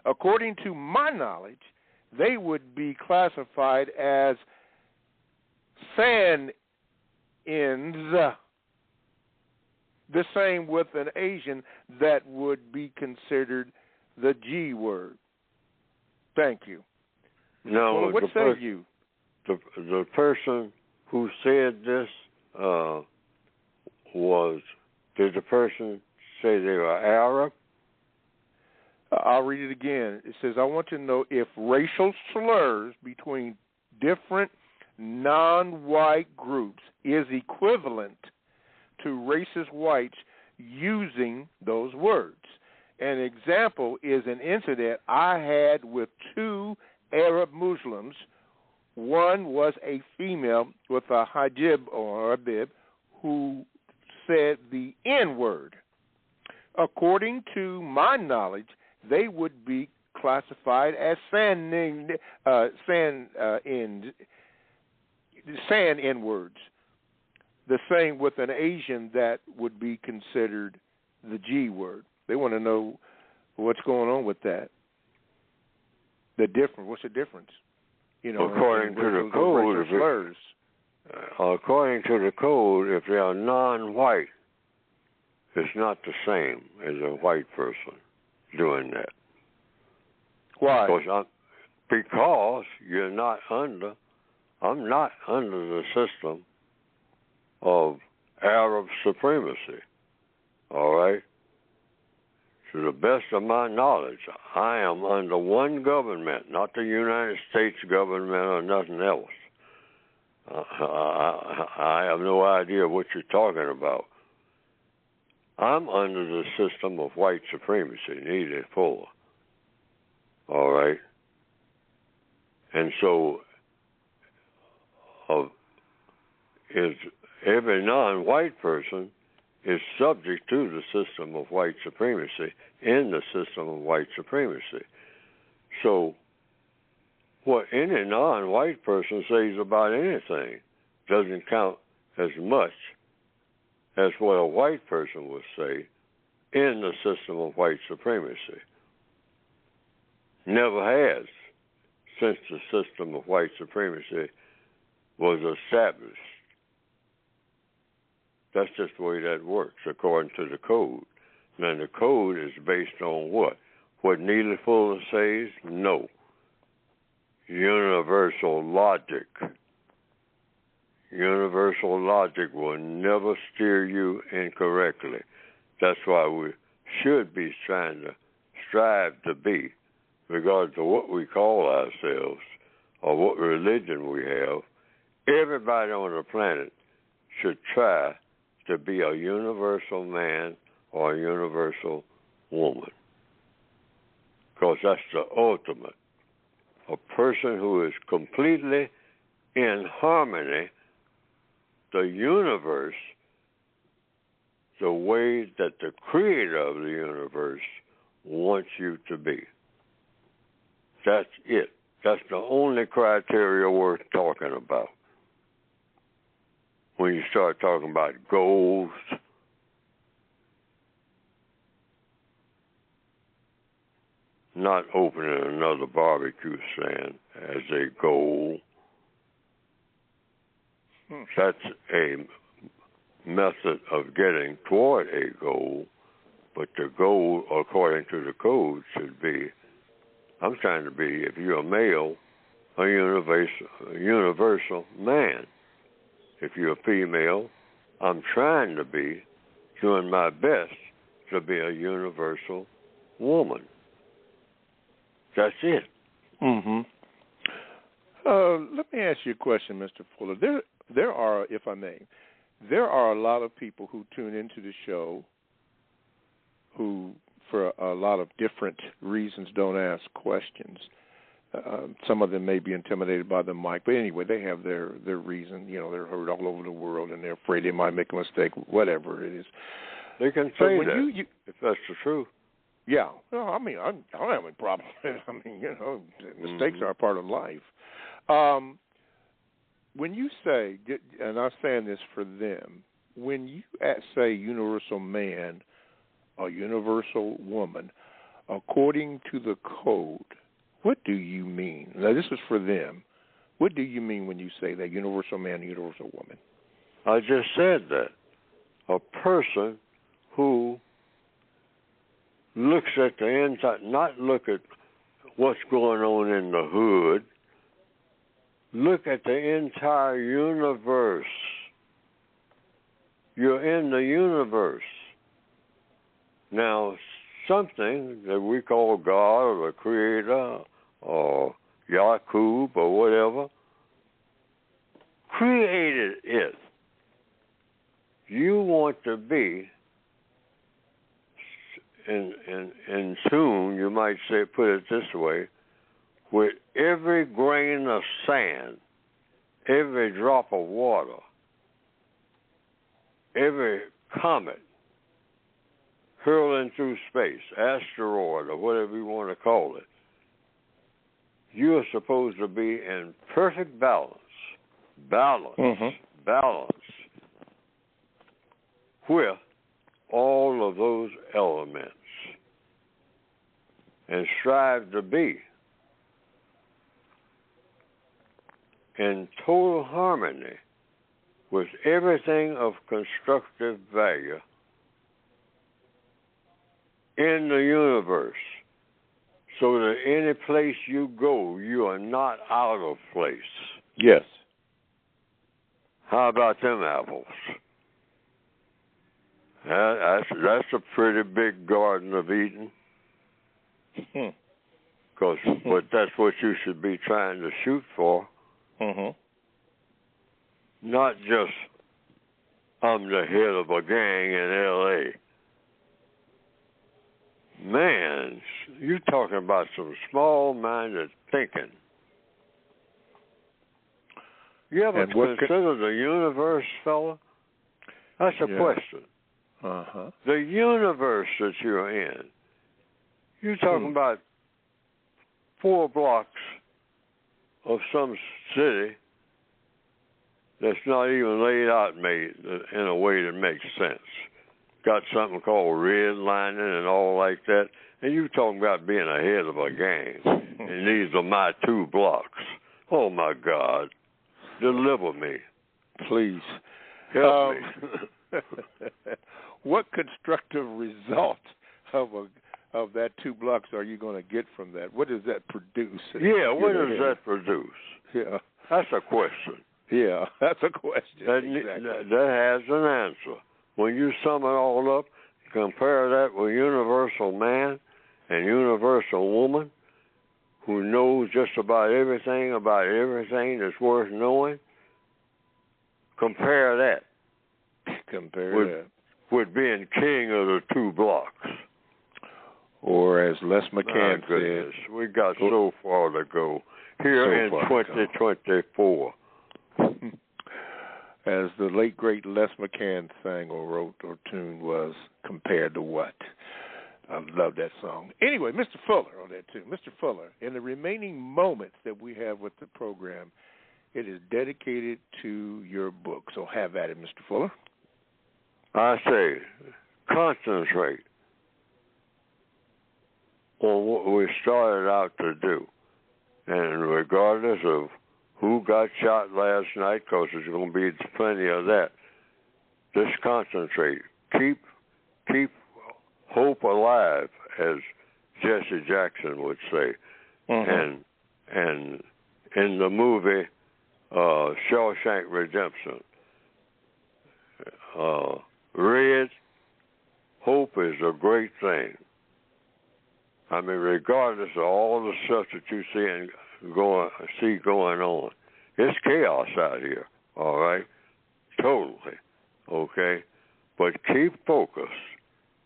According to my knowledge, they would be classified as San-ins, the same with an Asian that would be considered the G word. Thank you. Now, well, what say you? The person who said this did the person say they were Arab? I'll read it again. It says, I want to know if racial slurs between different non-white groups is equivalent to racist whites using those words. An example is an incident I had with two Arab Muslims. One was a female with a hijab or a bib who said the N-word. According to my knowledge, they would be classified as N-words, the same with an Asian that would be considered the G word. They want to know what's going on with that. What's the difference? According to the code, according to the code, if they are non-white, it's not the same as a white person doing that. Why? Because you're not under. I'm not under the system of Arab supremacy. All right? To the best of my knowledge, I am under one government, not the United States government or nothing else. I have no idea what you're talking about. I'm under the system of white supremacy, Neely Fuller. All right? And so, every non-white person is subject to the system of white supremacy, in the system of white supremacy. So, what any non-white person says about anything doesn't count as much as what a white person would say in the system of white supremacy. Never has, since the system of white supremacy was established. That's just the way that works, according to the code. Now, the code is based on what? What Neely Fuller says? No. Universal logic. Universal logic will never steer you incorrectly. That's why we should be trying to strive to be, regardless of what we call ourselves or what religion we have. Everybody on the planet should try to be a universal man or a universal woman, because that's the ultimate. A person who is completely in harmony, the universe, the way that the creator of the universe wants you to be. That's it. That's the only criteria worth talking about. When you start talking about goals, not opening another barbecue stand as a goal. That's a method of getting toward a goal, but the goal, according to the code, should be, I'm trying to be, if you're a male, a universal man. If you're a female, I'm trying to be, doing my best to be a universal woman. That's it. Mm-hmm. Let me ask you a question, Mr. Fuller. There are, if I may, there are a lot of people who tune into the show who, for a lot of different reasons, don't ask questions. Some of them may be intimidated by the mic, but anyway, they have their reason. They're heard all over the world, and they're afraid they might make a mistake, whatever it is. They can say that, if that's the truth. Yeah. Well, I mean, I don't have any problem with it. I mean, mistakes are a part of life. When you say, and I'm saying this for them, when you say universal man or universal woman, according to the code, what do you mean? Now, this is for them. What do you mean when you say that, universal man, universal woman? I just said that. A person who looks at the inside, not look at what's going on in the hood, look at the entire universe. You're in the universe. Now, something that we call God or the Creator or Yakub or whatever created it. You want to be in tune, you might say, put it this way, with every grain of sand, every drop of water, every comet hurling through space, asteroid, or whatever you want to call it. You are supposed to be in perfect balance with all of those elements, and strive to be in total harmony with everything of constructive value in the universe, so that any place you go, you are not out of place. Yes. How about them apples? That's a pretty big Garden of Eden. But that's what you should be trying to shoot for. Not just, I'm the head of a gang in L.A. Man, you're talking about some small-minded thinking. You ever consider the universe, fella? That's a question. The universe that you're in. You're talking about 4 blocks of some city that's not even laid out in a way that makes sense. Got something called redlining and all like that. And you talking about being ahead of a gang. And these are my 2 blocks. Oh, my God. Deliver me. Please. Help me. What constructive result of that 2 blocks are you going to get from that? What does that produce? Yeah, what does that produce? Yeah. That's a question. Yeah, that's a question. That has an answer. When you sum it all up, compare that with universal man and universal woman who knows just about everything that's worth knowing, compare that. With being king of the 2 blocks. Or as Les McCann said, we got so far to go here in 2024. As the late, great Les McCann sang or wrote or tuned was, compared to what? I love that song. Anyway, Mr. Fuller on that too. Mr. Fuller, in the remaining moments that we have with the program, it is dedicated to your book. So have at it, Mr. Fuller. I say, concentrate on what we started out to do. And regardless of who got shot last night, because there's going to be plenty of that, just concentrate. Keep hope alive, as Jesse Jackson would say. And in the movie Shawshank Redemption, Red, hope is a great thing. I mean, regardless of all the stuff that you see going on, it's chaos out here, all right? Totally, okay? But keep focused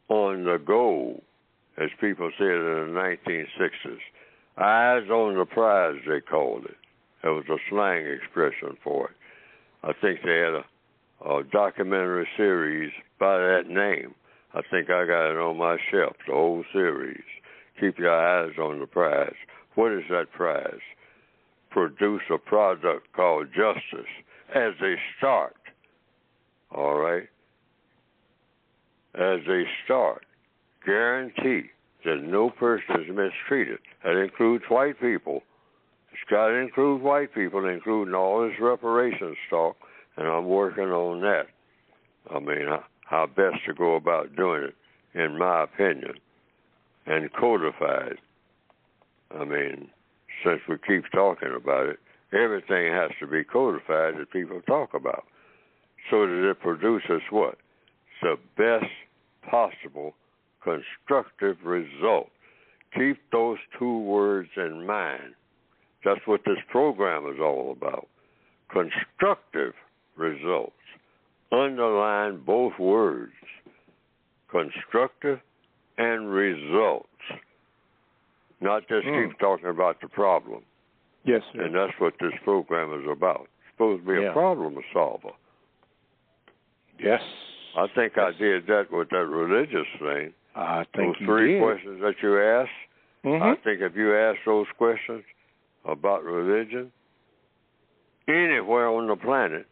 on the goal, as people said in the 1960s. Eyes on the prize, they called it. That was a slang expression for it. I think they had a documentary series by that name. I think I got it on my shelf, the whole series. Keep your eyes on the prize. What is that prize? Produce a product called justice as a start. All right? As a start. Guarantee that no person is mistreated. That includes white people. It's got to include white people, including all this reparations talk, and I'm working on that. I mean, how best to go about doing it, in my opinion, and codified. I mean, since we keep talking about it, everything has to be codified that people talk about, so that it produces what? The best possible constructive result. Keep those two words in mind. That's what this program is all about. Constructive results. Underline both words. Constructive and results. Not just keep talking about the problem. Yes, sir. And that's what this program is about. It's supposed to be a problem solver. Yes. I think I did that with that religious thing. I think those three questions that you asked, I think if you ask those questions about religion anywhere on the planet,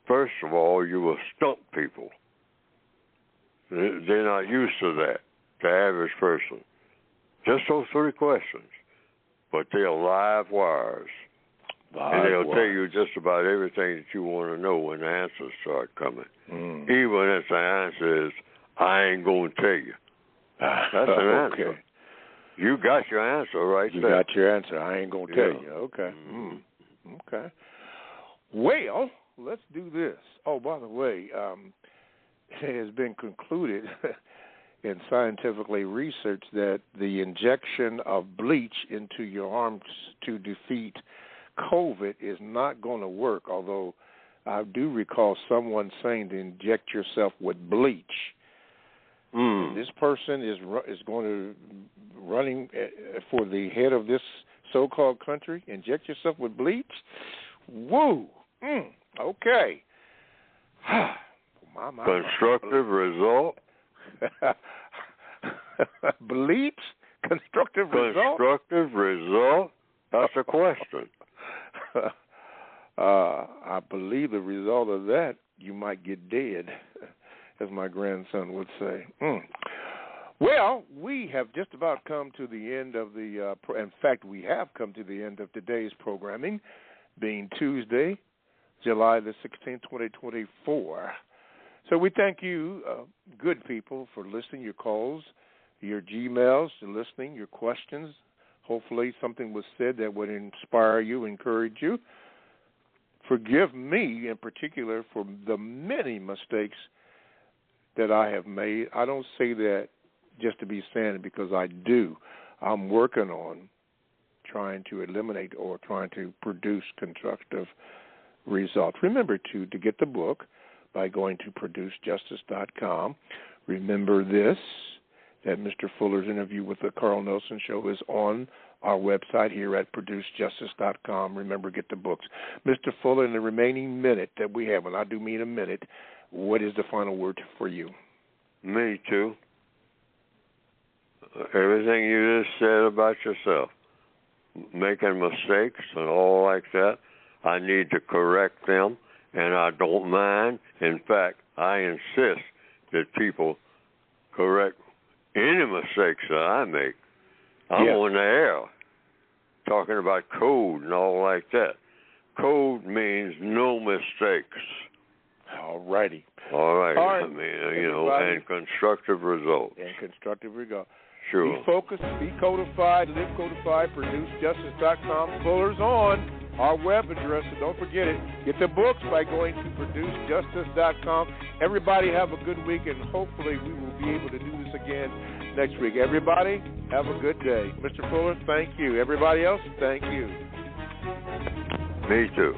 first of all, you will stump people. They're not used to that, the average person. Just those three questions. But they're live wires. And they'll tell you just about everything that you want to know when the answers start coming. Even if the answer is, I ain't going to tell you. That's an answer. You got your answer right there. You got your answer. I ain't going to tell you. Okay. Okay. Well, let's do this. Oh, by the way, it has been concluded and scientifically researched that the injection of bleach into your arms to defeat COVID is not going to work, although I do recall someone saying to inject yourself with bleach. This person is going to running for the head of this so-called country. Inject yourself with bleach? Woo! Okay. My. Constructive result? Bleach? Constructive result? Constructive result? That's a question. I believe the result of that, you might get dead, as my grandson would say. Well, we have just about come to the end of the, in fact, we have come to the end of today's programming, being Tuesday, July the 16th, 2024. So we thank you, good people, for listening, your calls, your Gmails, your listening, your questions. Hopefully something was said that would inspire you, encourage you. Forgive me in particular for the many mistakes that I have made. I don't say that just to be saying it because I do. I'm working on trying to eliminate or trying to produce constructive results. Remember, to get the book by going to producejustice.com. Remember this, that Mr. Fuller's interview with the Carl Nelson Show is on our website here at producejustice.com. Remember, get the books. Mr. Fuller, in the remaining minute that we have, and I do mean a minute, what is the final word for you? Me too. Everything you just said about yourself, making mistakes and all like that, I need to correct them, and I don't mind. In fact, I insist that people correct any mistakes that I make. I'm on the air talking about code and all like that. Code means no mistakes. All righty. All right. I mean, and constructive results. And constructive results. Sure. Be focused, be codified, live codified, producejustice.com. Fuller's on our web address, so don't forget it. Get the books by going to producejustice.com. Everybody have a good week, and hopefully we will be able to do this again next week. Everybody, have a good day. Mr. Fuller, thank you. Everybody else, thank you. Me too.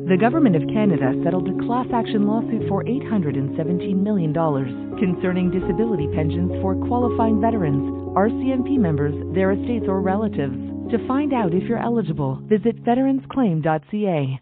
The Government of Canada settled a class action lawsuit for $817 million concerning disability pensions for qualifying veterans, RCMP members, their estates, or relatives. To find out if you're eligible, visit veteransclaim.ca.